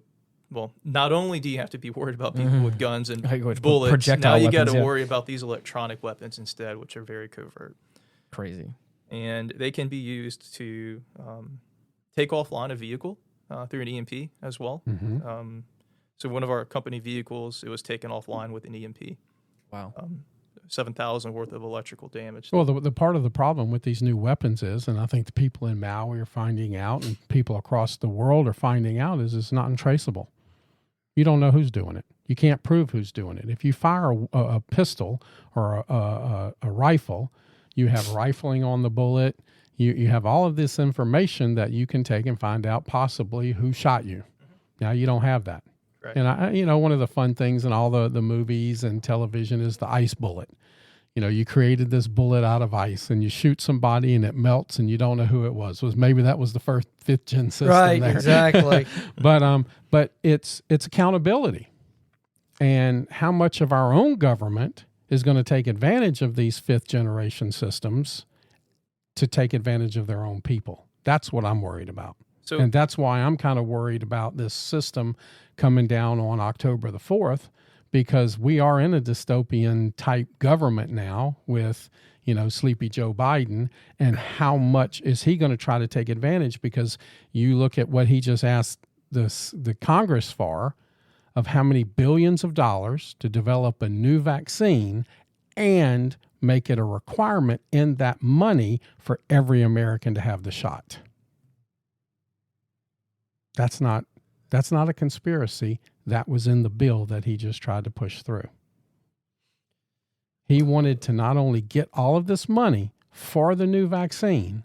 well, not only do you have to be worried about people with guns and bullets, now you got to worry about these electronic weapons instead, which are very covert. Crazy. And they can be used to take offline a vehicle through an EMP as well. So one of our company vehicles, it was taken offline with an EMP. Wow. 7,000 worth of electrical damage. Well, the part of the problem with these new weapons is, and I think the people in Maui are finding out, and people across the world are finding out, is it's not untraceable. You don't know who's doing it. You can't prove who's doing it. If you fire a pistol or a rifle, you have rifling on the bullet. You have all of this information that you can take and find out possibly who shot you. Now you don't have that. Right. And one of the fun things in all the movies and television is the ice bullet. You created this bullet out of ice, and you shoot somebody, and it melts, and you don't know who it was. Maybe that was the first 5th gen system. Right, there. Exactly. But it's accountability, and how much of our own government is going to take advantage of these 5th generation systems to take advantage of their own people. That's what I'm worried about. And that's why I'm kind of worried about this system coming down on October the 4th, because we are in a dystopian type government now with, Sleepy Joe Biden, and how much is he going to try to take advantage? Because you look at what he just asked the Congress for, of how many billions of dollars to develop a new vaccine and make it a requirement in that money for every American to have the shot. That's not a conspiracy. That was in the bill that he just tried to push through. He wanted to not only get all of this money for the new vaccine,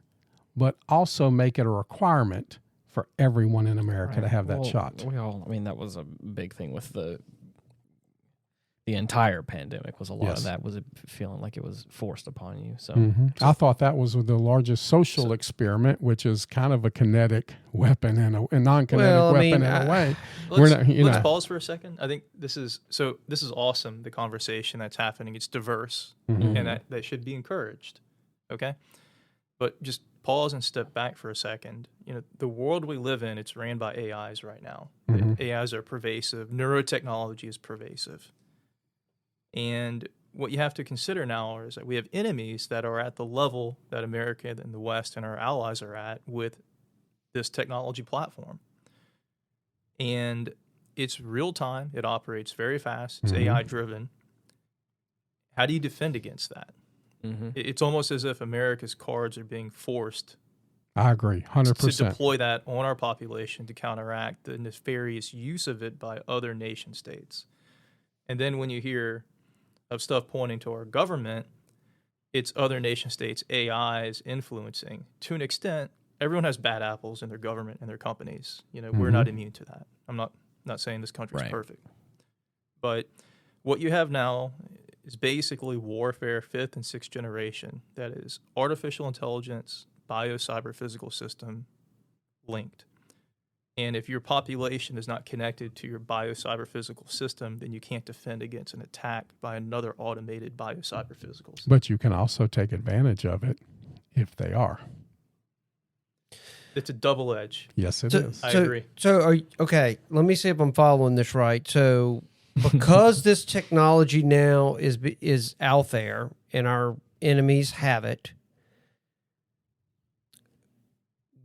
but also make it a requirement for everyone in America to have that shot. That was a big thing with the entire pandemic. Was a lot of that was feeling like it was forced upon you. So I thought that was the largest social experiment, which is kind of a kinetic weapon and a non-kinetic weapon in a way. Let's pause for a second. I think this is awesome. The conversation that's happening, it's diverse, and that should be encouraged. Okay, but just pause and step back for a second. The world we live in, it's ran by AIs right now. AIs are pervasive. Neurotechnology is pervasive. And what you have to consider now is that we have enemies that are at the level that America and the West and our allies are at with this technology platform. And it's real time. It operates very fast. It's AI driven. How do you defend against that? It's almost as if America's cards are being forced. I agree, 100%. To deploy that on our population to counteract the nefarious use of it by other nation states. And then when you hear of stuff pointing to our government, it's other nation states' AIs influencing. To an extent, everyone has bad apples in their government and their companies. You know, we're not immune to that. I'm not saying this country's perfect. But what you have now is basically warfare 5th and 6th generation. That is artificial intelligence, bio-cyber-physical system linked. And if your population is not connected to your bio-cyber-physical system, then you can't defend against an attack by another automated bio-cyber-physical system. But you can also take advantage of it if they are. It's a double edge. Yes, it is. I agree. So, okay, let me see if I'm following this right. So, because this technology now is out there and our enemies have it,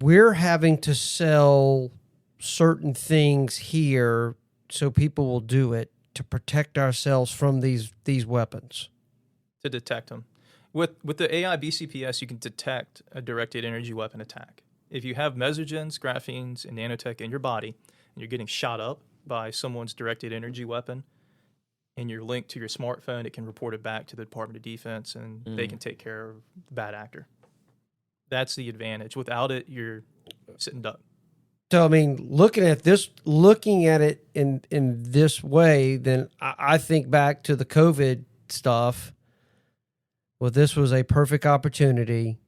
we're having to sell certain things here so people will do it to protect ourselves from these weapons. To detect them. With the AI BCPS, you can detect a directed energy weapon attack. If you have mesogens, graphenes, and nanotech in your body, and you're getting shot up by someone's directed energy weapon, and you're linked to your smartphone, it can report it back to the Department of Defense, and they can take care of the bad actor. That's the advantage. Without it, you're sitting duck. So, I mean, looking at it in this way, then I think back to the COVID stuff. Well, this was a perfect opportunity.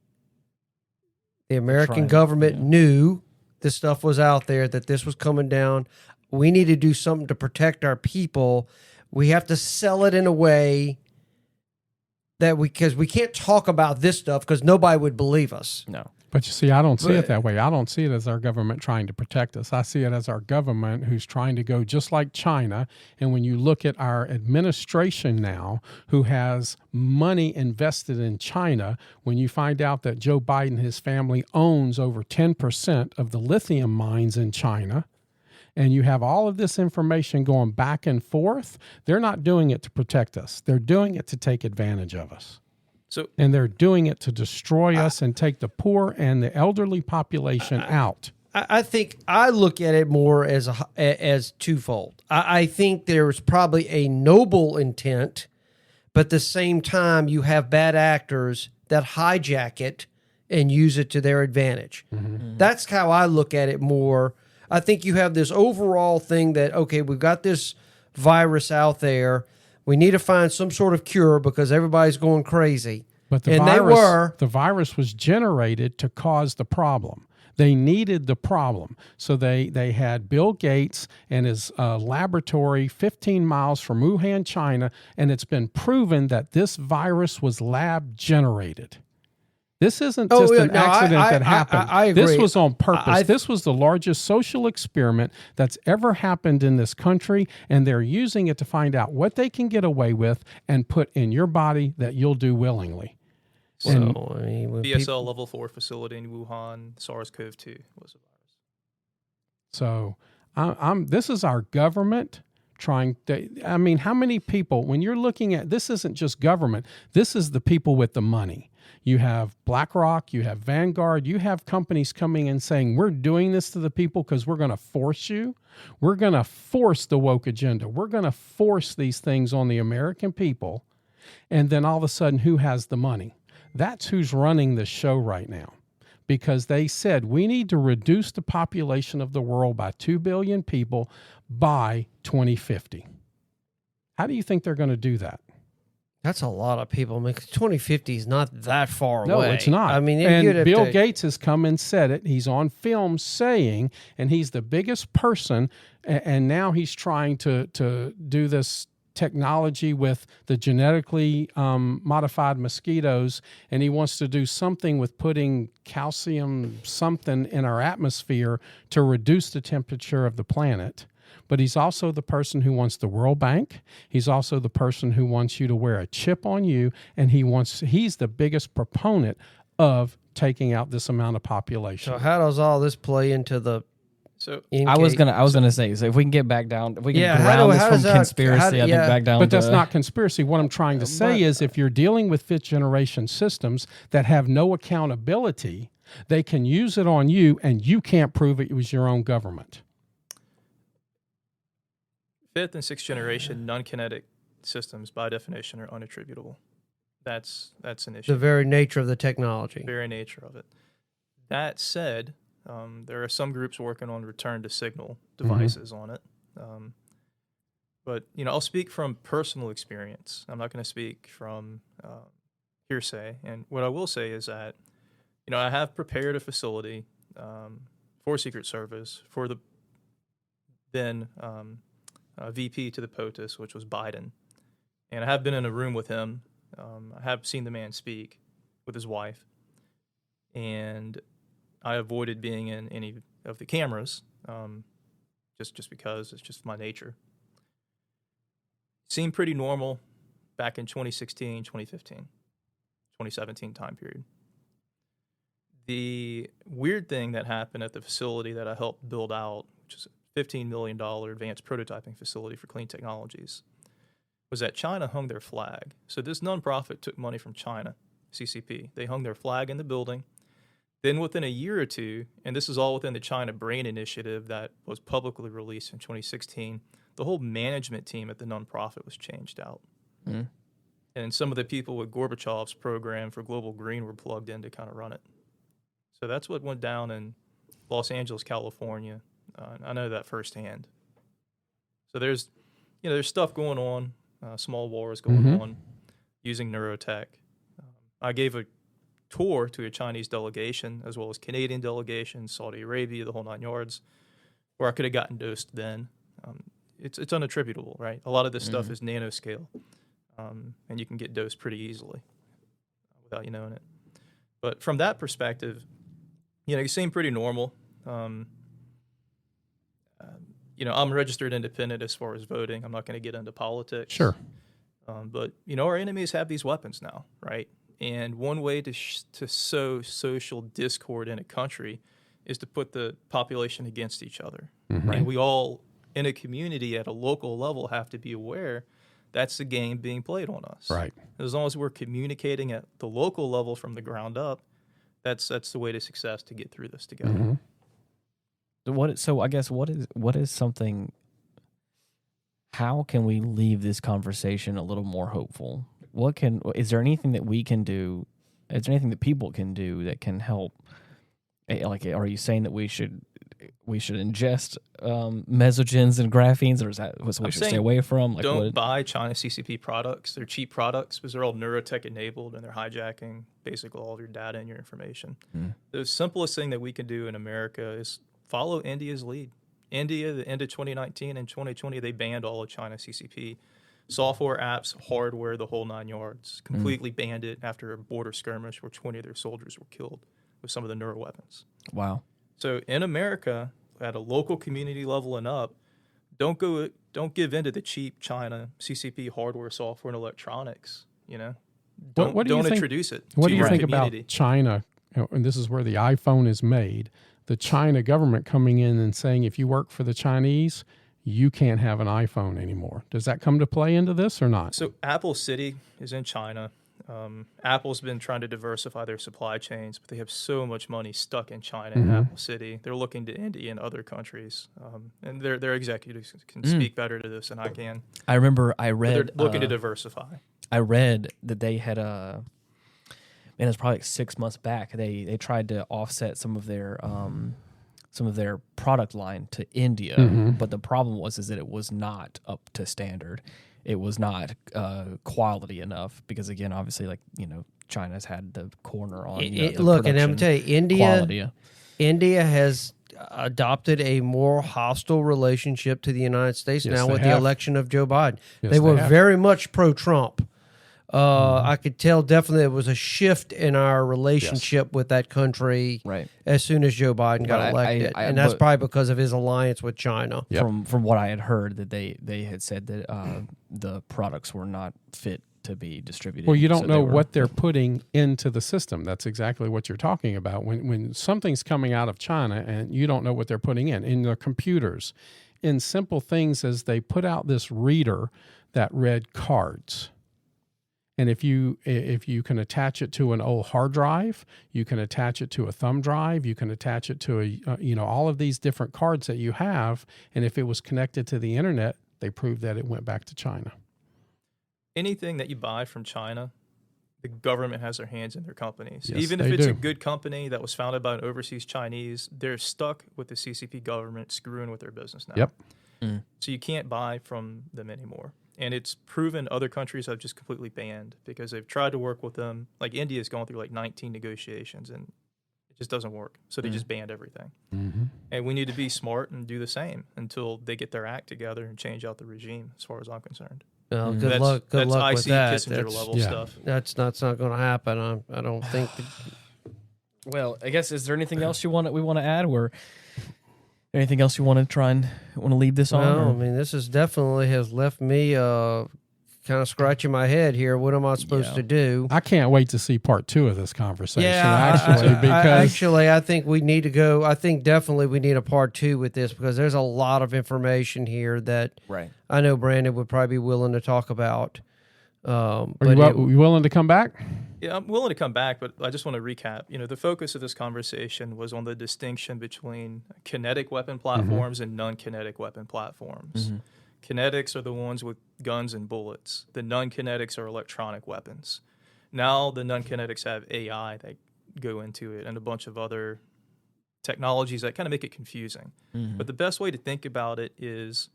The American government knew this stuff was out there, that this was coming down. We need to do something to protect our people. We have to sell it in a way that because we can't talk about this stuff because nobody would believe us. No. But you see, I don't see it that way. I don't see it as our government trying to protect us. I see it as our government who's trying to go just like China. And when you look at our administration now, who has money invested in China, when you find out that Joe Biden and his family owns over 10% of the lithium mines in China, and you have all of this information going back and forth, they're not doing it to protect us. They're doing it to take advantage of us. And they're doing it to destroy us and take the poor and the elderly population out. I think I look at it more as twofold. I think there's probably a noble intent, but at the same time, you have bad actors that hijack it and use it to their advantage. That's how I look at it more. I think you have this overall thing that, okay, we've got this virus out there. We need to find some sort of cure because everybody's going crazy. But the virus was generated to cause the problem. They needed the problem. So they had Bill Gates and his laboratory 15 miles from Wuhan, China, and it's been proven that this virus was lab generated. This isn't just an accident that happened. I agree. This was on purpose. This was the largest social experiment that's ever happened in this country, and they're using it to find out what they can get away with and put in your body that you'll do willingly. So, BSL level 4 facility in Wuhan, SARS-CoV-2 was a virus. So this is our government trying to, I mean, how many people, when you're looking at, this isn't just government, this is the people with the money. You have BlackRock, you have Vanguard, you have companies coming and saying, we're doing this to the people because we're going to force you. We're going to force the woke agenda. We're going to force these things on the American people. And then all of a sudden, who has the money? That's who's running the show right now. Because they said we need to reduce the population of the world by 2 billion people by 2050. How do you think they're going to do that? That's a lot of people. I mean, 2050 is not that far away. No, it's not. I mean, and Bill Gates has come and said it. He's on film saying, and he's the biggest person, and now he's trying to do this technology with the genetically modified mosquitoes, and he wants to do something with putting calcium something in our atmosphere to reduce the temperature of the planet. but he's also the person who wants the World Bank. He's also the person who wants you to wear a chip on you, and he's the biggest proponent of taking out this amount of population. So how does all this play into the? So I was gonna say, so if we can get back down, if we can ground this from conspiracy, I think back down. But that's not conspiracy. What I'm trying to say is, if you're dealing with fifth generation systems that have no accountability, they can use it on you, and you can't prove it was your own government. Fifth and sixth generation non-kinetic systems, by definition, are unattributable. That's an issue. The very nature of the technology. Very nature of it. That said, there are some groups working on return to signal devices on it. But I'll speak from personal experience. I'm not going to speak from hearsay. And what I will say is that I have prepared a facility for Secret Service for the then VP to the POTUS, which was Biden. And I have been in a room with him. I have seen the man speak with his wife. And I avoided being in any of the cameras just because it's just my nature. Seemed pretty normal back in 2016, 2015, 2017 time period. The weird thing that happened at the facility that I helped build out, which is a $15 million advanced prototyping facility for clean technologies, was that China hung their flag. So this nonprofit took money from China, CCP. They hung their flag in the building. Then within a year or two, and this is all within the China Brain Initiative that was publicly released in 2016, the whole management team at the nonprofit was changed out. Mm. And some of the people with Gorbachev's program for Global Green were plugged in to kind of run it. So that's what went down in Los Angeles, California. I know that firsthand. So there's stuff going on, small wars going on, using neurotech. I gave a tour to a Chinese delegation, as well as Canadian delegation, Saudi Arabia, the whole nine yards, where I could have gotten dosed then. It's unattributable, right? A lot of this stuff is nanoscale, and you can get dosed pretty easily without you knowing it. But from that perspective, you seem pretty normal. I'm registered independent as far as voting. I'm not going to get into politics. Sure. But, our enemies have these weapons now, right? And one way to sow social discord in a country is to put the population against each other. Mm-hmm. And we all, in a community at a local level, have to be aware that's the game being played on us. Right. As long as we're communicating at the local level from the ground up, that's the way to success to get through this together. Mm-hmm. So I guess what is something? How can we leave this conversation a little more hopeful? Is there anything that we can do? Is there anything that people can do that can help? Like, are you saying that we should ingest mesogens and graphene, or is that what we should stay away from? Like, don't buy China CCP products. They're cheap products because they're all neurotech enabled and they're hijacking basically all of your data and your information. The simplest thing that we can do in America is follow India's lead. India, the end of 2019 and 2020, they banned all of China CCP. Software, apps, hardware, the whole nine yards. Completely banned it after a border skirmish where 20 of their soldiers were killed with some of the neuroweapons. Wow. So in America, at a local community level and up, don't give in to the cheap China CCP hardware, software, and electronics. Don't introduce it. What to do you think community. about China? And this is where the iPhone is made. The China government coming in and saying, if you work for the Chinese, you can't have an iPhone anymore. Does that come to play into this or not? So Apple City is in China. Apple's been trying to diversify their supply chains, but they have so much money stuck in China and Apple City. They're looking to India and other countries, and their executives can speak better to this than I can. I remember I read they're looking to diversify. I read that they had it was probably like 6 months back. They tried to offset some of their product line to India, but the problem was that it was not up to standard. It was not quality enough because, again, obviously, China's had the corner on. Look, and I'm tell you, India has adopted a more hostile relationship to the United States now with the election of Joe Biden. Yes, they were very much pro-Trump I could tell definitely it was a shift in our relationship with that country as soon as Joe Biden got elected. And that's probably because of his alliance with China. Yep. From what I had heard, that they had said that the products were not fit to be distributed. Well, you don't know what they're putting into the system. That's exactly what you're talking about. When something's coming out of China and you don't know what they're putting in their computers, in simple things as they put out this reader that read cards. And if you can attach it to an old hard drive, you can attach it to a thumb drive, you can attach it to all of these different cards that you have. And if it was connected to the internet, they proved that it went back to China. Anything that you buy from China, the government has their hands in their companies. Yes, even if it's a good company that was founded by an overseas Chinese, they're stuck with the CCP government screwing with their business now. Yep. So you can't buy from them anymore. And it's proven other countries have just completely banned because they've tried to work with them. Like India's gone through like 19 negotiations and it just doesn't work. So they just banned everything. And we need to be smart and do the same until they get their act together and change out the regime, as far as I'm concerned. Well, good luck with that. Kissinger level stuff. That's not going to happen. I don't think. Well, I guess, is there anything else we want to add, or anything else you want to try and leave this on? Well, I mean, this is definitely has left me kind of scratching my head here. What am I supposed to do? I can't wait to see part 2 of this conversation. I think we need to go. I think definitely we need a part 2 with this because there's a lot of information here that I know Brandon would probably be willing to talk about. Are you willing to come back? Yeah, I'm willing to come back, but I just want to recap. The focus of this conversation was on the distinction between kinetic weapon platforms and non-kinetic weapon platforms. Kinetics are the ones with guns and bullets. The non-kinetics are electronic weapons. Now the non-kinetics have AI that go into it and a bunch of other technologies that kind of make it confusing. But the best way to think about it is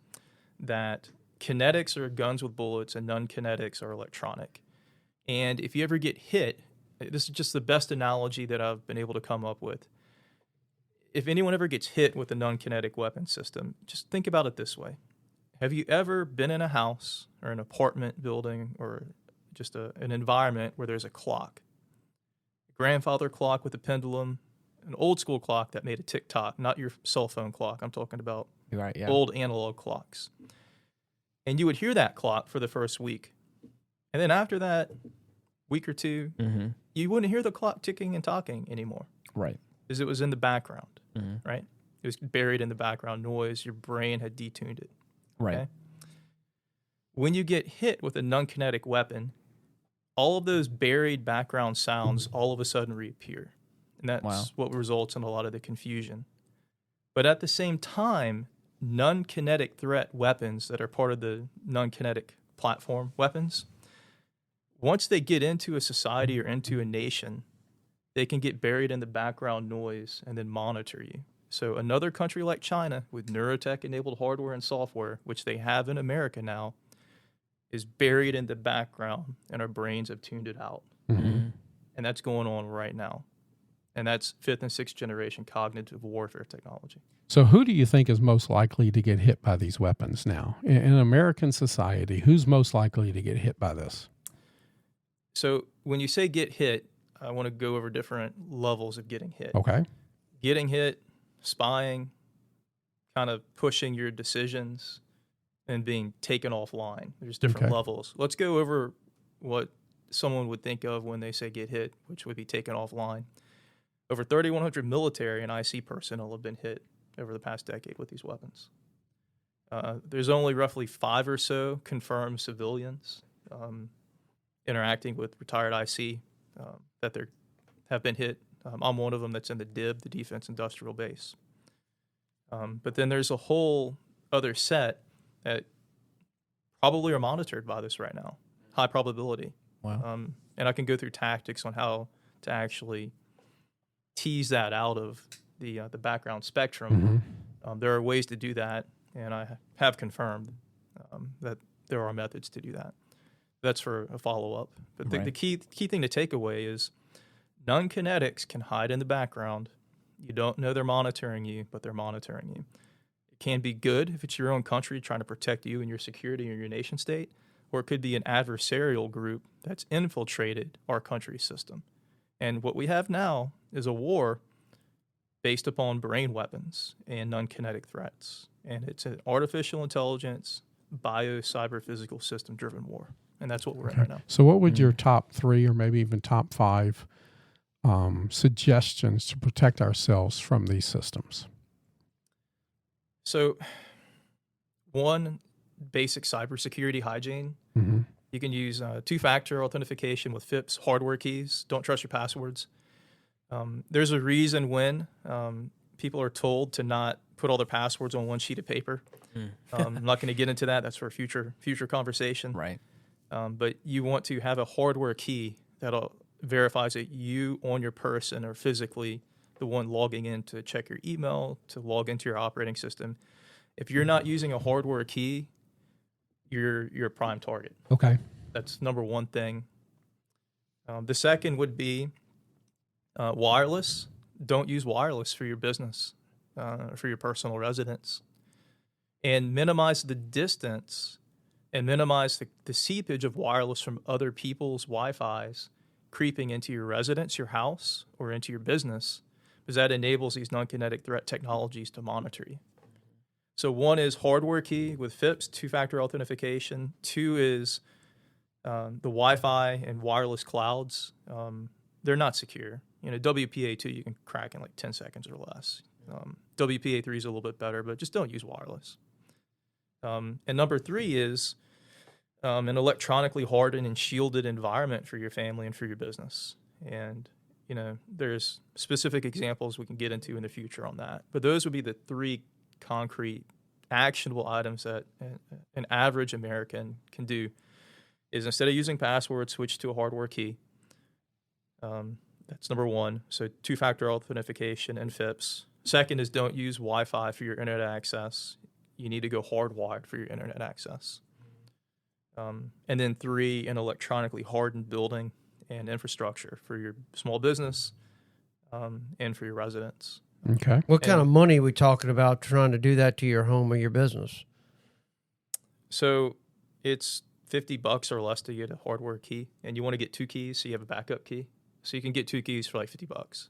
that kinetics are guns with bullets and non-kinetics are electronic. And if you ever get hit, this is just the best analogy that I've been able to come up with. If anyone ever gets hit with a non-kinetic weapon system, just think about it this way. Have you ever been in a house or an apartment building or just an environment where there's a clock? A grandfather clock with a pendulum, an old school clock that made a tick-tock, not your cell phone clock. I'm talking about old analog clocks. And you would hear that clock for the first week. And then after that week or two, you wouldn't hear the clock ticking and talking anymore. Right. Because it was in the background, right? It was buried in the background noise. Your brain had detuned it. Right. Okay? When you get hit with a non-kinetic weapon, all of those buried background sounds all of a sudden reappear. And that's what results in a lot of the confusion. But at the same time, non-kinetic threat weapons that are part of the non-kinetic platform weapons, once they get into a society or into a nation, they can get buried in the background noise and then monitor you. So another country like China with neurotech-enabled hardware and software, which they have in America now, is buried in the background, and our brains have tuned it out. And that's going on right now. And that's 5th and 6th generation cognitive warfare technology. So who do you think is most likely to get hit by these weapons now? In American society, who's most likely to get hit by this? So when you say get hit, I want to go over different levels of getting hit. Okay. Getting hit, spying, kind of pushing your decisions, and being taken offline. There's different levels. Let's go over what someone would think of when they say get hit, which would be taken offline. Over 3,100 military and IC personnel have been hit over the past decade with these weapons. There's only roughly 5 or so confirmed civilians interacting with retired IC that have been hit. I'm one of them that's in the DIB, the Defense Industrial Base. But then there's a whole other set that probably are monitored by this right now. High probability. Wow. And I can go through tactics on how to actually tease that out of the background spectrum. There are ways to do that, and I have confirmed that there are methods to do that. That's for a follow-up. But the key thing to take away is non-kinetics can hide in the background. You don't know they're monitoring you, but they're monitoring you. It can be good if it's your own country trying to protect you and your security or your nation state, or it could be an adversarial group that's infiltrated our country's system. And what we have now is a war based upon brain weapons and non-kinetic threats. And it's an artificial intelligence, bio-cyber-physical system-driven war. And that's what we're in right now. So what would your top 3 or maybe even top 5 suggestions to protect ourselves from these systems? So one, basic cybersecurity hygiene. You can use two-factor authentication with FIPS, hardware keys. Don't trust your passwords. There's a reason when people are told to not put all their passwords on one sheet of paper. I'm not going to get into that. That's for a future conversation. Right. But you want to have a hardware key that verifies that you on your person are physically the one logging in to check your email, to log into your operating system. If you're not using a hardware key, you're a prime target. Okay. That's number one thing. The second would be wireless. Don't use wireless for your business, for your personal residence. And minimize the distance and minimize the seepage of wireless from other people's Wi-Fis creeping into your residence, your house, or into your business, because that enables these non-kinetic threat technologies to monitor you. So one is hardware key with FIPS, two-factor authentication. 2 is the Wi-Fi and wireless clouds. They're not secure. WPA2 you can crack in like 10 seconds or less. WPA3 is a little bit better, but just don't use wireless. And number 3 is an electronically hardened and shielded environment for your family and for your business. And, there's specific examples we can get into in the future on that. But those would be the 3 concrete, actionable items that an average American can do is instead of using passwords, switch to a hardware key. That's number 1. So two-factor authentication and FIPS. Second is don't use Wi-Fi for your internet access. You need to go hardwired for your internet access. And then 3, an electronically hardened building and infrastructure for your small business and for your residents. Okay. What kind of money are we talking about trying to do that to your home or your business? So it's $50 or less to get a hardware key, and you want to get 2 keys so you have a backup key. So you can get 2 keys for like $50.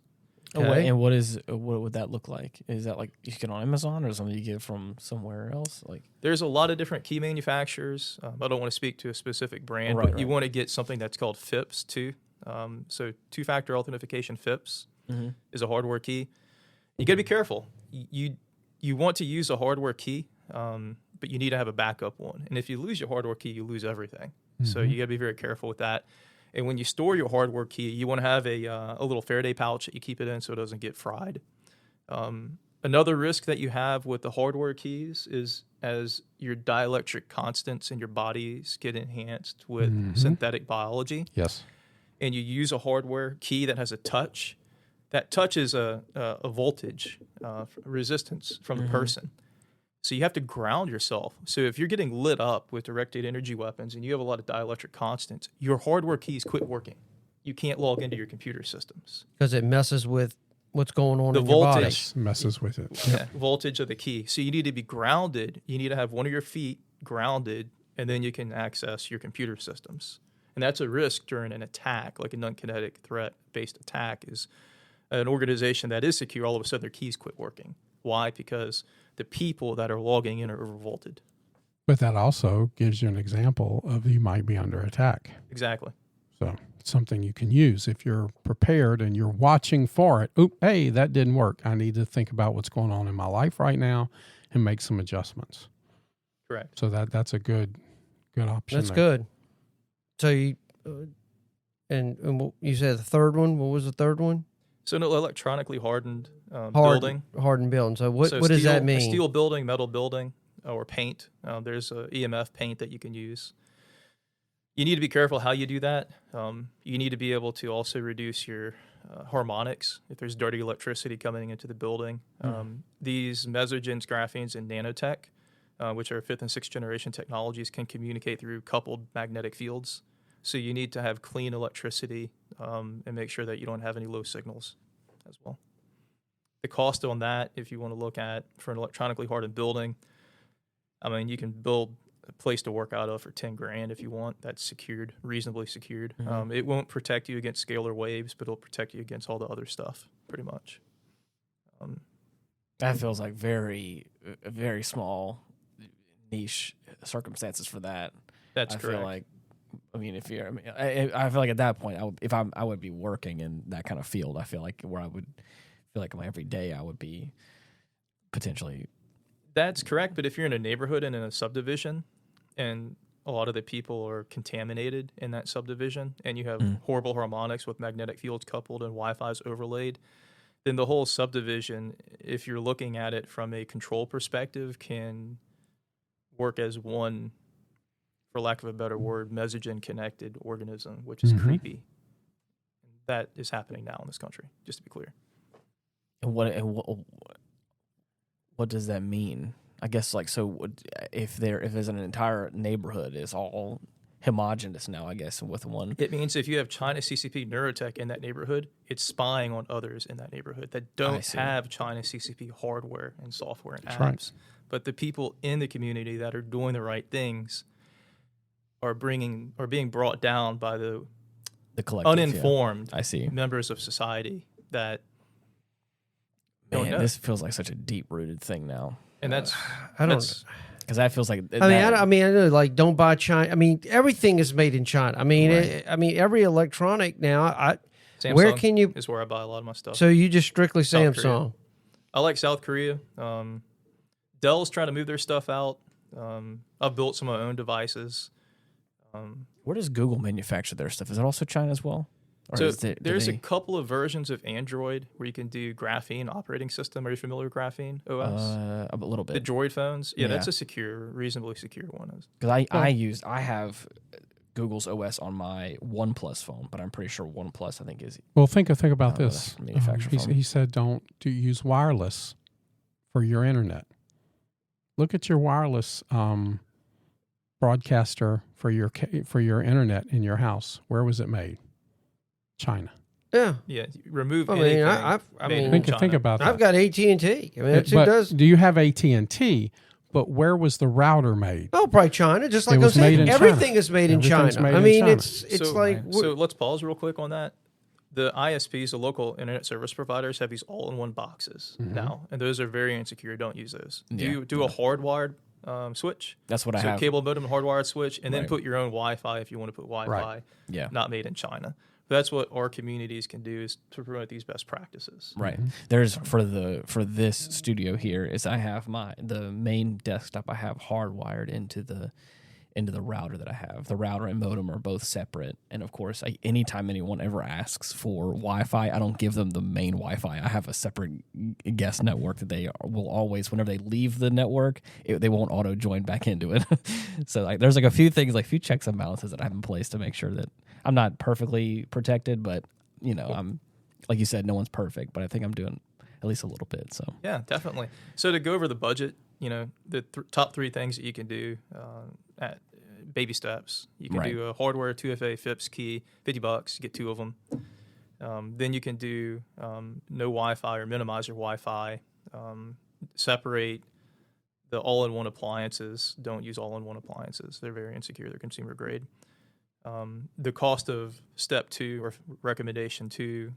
Okay. And what would that look like? Is that like you get on Amazon or something you get from somewhere else? Like there's a lot of different key manufacturers. I don't want to speak to a specific brand, but you want to get something that's called FIPS too. So two-factor authentication FIPS is a hardware key. You got to be careful. You want to use a hardware key, but you need to have a backup one. And if you lose your hardware key, you lose everything. So you got to be very careful with that. And when you store your hardware key, you want to have a little Faraday pouch that you keep it in so it doesn't get fried. Another risk that you have with the hardware keys is as your dielectric constants in your bodies get enhanced with synthetic biology. Yes. And you use a hardware key that has a touch. That touch is a voltage resistance from the person. So you have to ground yourself. So if you're getting lit up with directed energy weapons and you have a lot of dielectric constants, your hardware keys quit working. You can't log into your computer systems. Because it messes with what's going on in your body. Yes, messes with it. Yeah, voltage of the key. So you need to be grounded. You need to have one of your feet grounded, and then you can access your computer systems. And that's a risk during an attack, like a non-kinetic threat-based attack, is an organization that is secure, all of a sudden their keys quit working. Why? Because the people that are logging in are revolted. But that also gives you an example of you might be under attack. Exactly. So it's something you can use if you're prepared and you're watching for it. Oop, hey, that didn't work. I need to think about what's going on in my life right now and make some adjustments. Correct. So that's a good option. That's there. good. So you and you said the third one. What was the third one? So an electronically hardened building. Hardened building. So what does that mean? A steel building, metal building, or paint. There's a EMF paint that you can use. You need to be careful how you do that. You need to be able to also reduce your harmonics if there's dirty electricity coming into the building. These mesogens, graphenes, and nanotech, which are 5th and 6th generation technologies, can communicate through coupled magnetic fields. So you need to have clean electricity and make sure that you don't have any low signals as well. The cost on that, if you want to look at for an electronically hardened building, I mean, you can build a place to work out of for 10 grand if you want. That's secured, reasonably secured. Mm-hmm. It won't protect you against scalar waves, but it'll protect you against all the other stuff, pretty much. That feels like very small niche circumstances for that. That's I correct. feel like, I mean, if you're, I feel like at that point, I would be working in that kind of field. I feel like where I would feel like my every day I would be potentially. That's correct, but if you're in a neighborhood and in a subdivision, and a lot of the people are contaminated in that subdivision, and you have horrible harmonics with magnetic fields coupled and Wi-Fi's overlaid, then the whole subdivision, if you're looking at it from a control perspective, can work as one, for lack of a better word, mesogen-connected organism, which is creepy. That is happening now in this country, just to be clear. And what does that mean? I guess if there's an entire neighborhood is all homogenous now, I guess, with one. It means if you have China CCP Neurotech in that neighborhood, it's spying on others in that neighborhood that don't have China CCP hardware and software and apps. Right. But the people in the community that are doing the right things are being brought down by the collective, uninformed members of society that. Man, this feels like such a deep-rooted thing now. And that's because that feels like. I know, like, don't buy China. I mean, everything is made in China. I mean, every electronic now. Samsung where can you? Is where I buy a lot of my stuff. So you just strictly Samsung. I like South Korea. Dell's trying to move their stuff out. I've built some of my own devices. Where does Google manufacture their stuff? Is it also China as well? So there's a couple of versions of Android where you can do Graphene operating system. Are you familiar with Graphene OS? A little bit. The Droid phones? Yeah, that's a secure, reasonably secure one. Because I have Google's OS on my OnePlus phone, but I'm pretty sure OnePlus, I think, is... Well, think about this. He said don't use wireless for your internet. Look at your wireless broadcaster for your internet in your house. Where was it made? China. Yeah. Yeah. Remove anything. Think about that. I've got AT&T. I mean, that's who does. Do you have AT&T? But where was the router made? Oh, probably China. Just like I was saying, everything is made in China. I mean, it's like. So let's pause real quick on that. The ISPs, the local internet service providers, have these all-in-one boxes now, and those are very insecure. Don't use those. Do a hardwired switch. That's what I have. So cable modem, hardwired switch, and then put your own Wi-Fi if you want to put Wi-Fi. Right. Yeah. Not made in China. That's what our communities can do, is to promote these best practices. Right. There's for this studio here is I have the main desktop I have hardwired into the router that I have. The router and modem are both separate, and of course, anytime anyone ever asks for Wi-Fi, I don't give them the main Wi-Fi. I have a separate guest network that they will always, whenever they leave the network, they won't auto join back into it. So there's a few things, few checks and balances that I have in place to make sure that I'm not perfectly protected, but I'm, like you said, no one's perfect, but I think I'm doing at least a little bit. So yeah, definitely. So to go over the budget, the top three things that you can do at baby steps. You can do a hardware 2FA FIPS key, $50, get two of them. Then you can do no Wi-Fi or minimize your Wi-Fi. Separate the all-in-one appliances. Don't use all-in-one appliances. They're very insecure. They're consumer grade. The cost of step 2 or recommendation 2,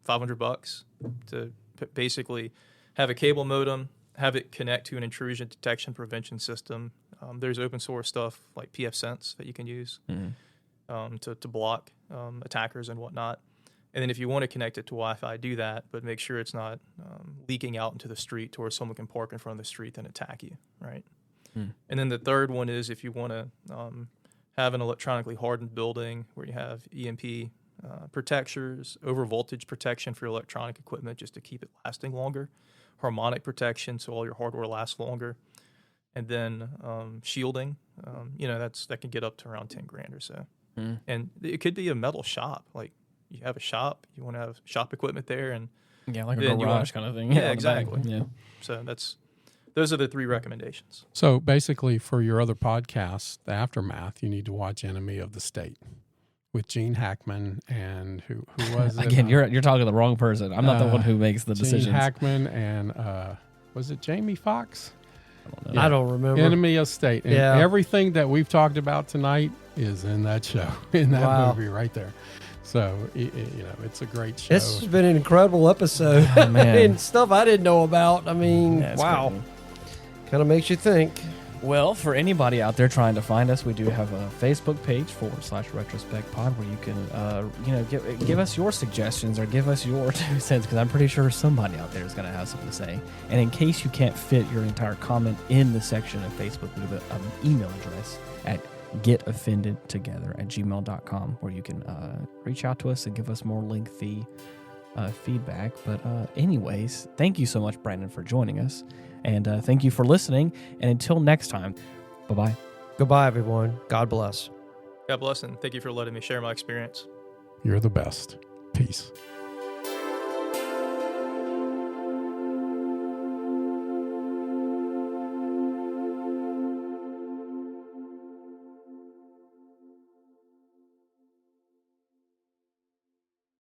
$500 to basically have a cable modem, have it connect to an intrusion detection prevention system. There's open source stuff like pfSense that you can use to block attackers and whatnot. And then if you want to connect it to Wi-Fi, do that, but make sure it's not leaking out into the street to where someone can park in front of the street and attack you, right? And then the third one is if you want to have an electronically hardened building where you have EMP protectors, over voltage protection for your electronic equipment just to keep it lasting longer, harmonic protection so all your hardware lasts longer, and then shielding. That can get up to around 10 grand or so. And it could be a metal shop. Like you have a shop, you want to have shop equipment there, and like a garage kind of thing. Yeah, exactly. Yeah. So those are the three recommendations. So basically, for your other podcasts, The Aftermath, you need to watch Enemy of the State with Gene Hackman and who was it? Again, you're talking to the wrong person. I'm not the one who makes the decisions. Gene Hackman and was it Jamie Foxx? don't know. I don't remember. Enemy of State. And Yeah. everything that we've talked about tonight is in that show, in that Wow. movie right there. So, it's a great show. This has been an incredible episode. Oh, man. And stuff I didn't know about. I mean, Yeah, it's wow. crazy. Kind of makes you think. Well, for anybody out there trying to find us, we do have a Facebook page /Retrospect Pod where you can, give us your suggestions or give us your 2 cents, because I'm pretty sure somebody out there is going to have something to say. And in case you can't fit your entire comment in the section of Facebook, we have an email address at getoffendedtogether@gmail.com where you can reach out to us and give us more lengthy feedback. But anyways, thank you so much, Brandon, for joining us. And thank you for listening. And until next time, bye-bye. Goodbye, everyone. God bless. God bless, and thank you for letting me share my experience. You're the best. Peace.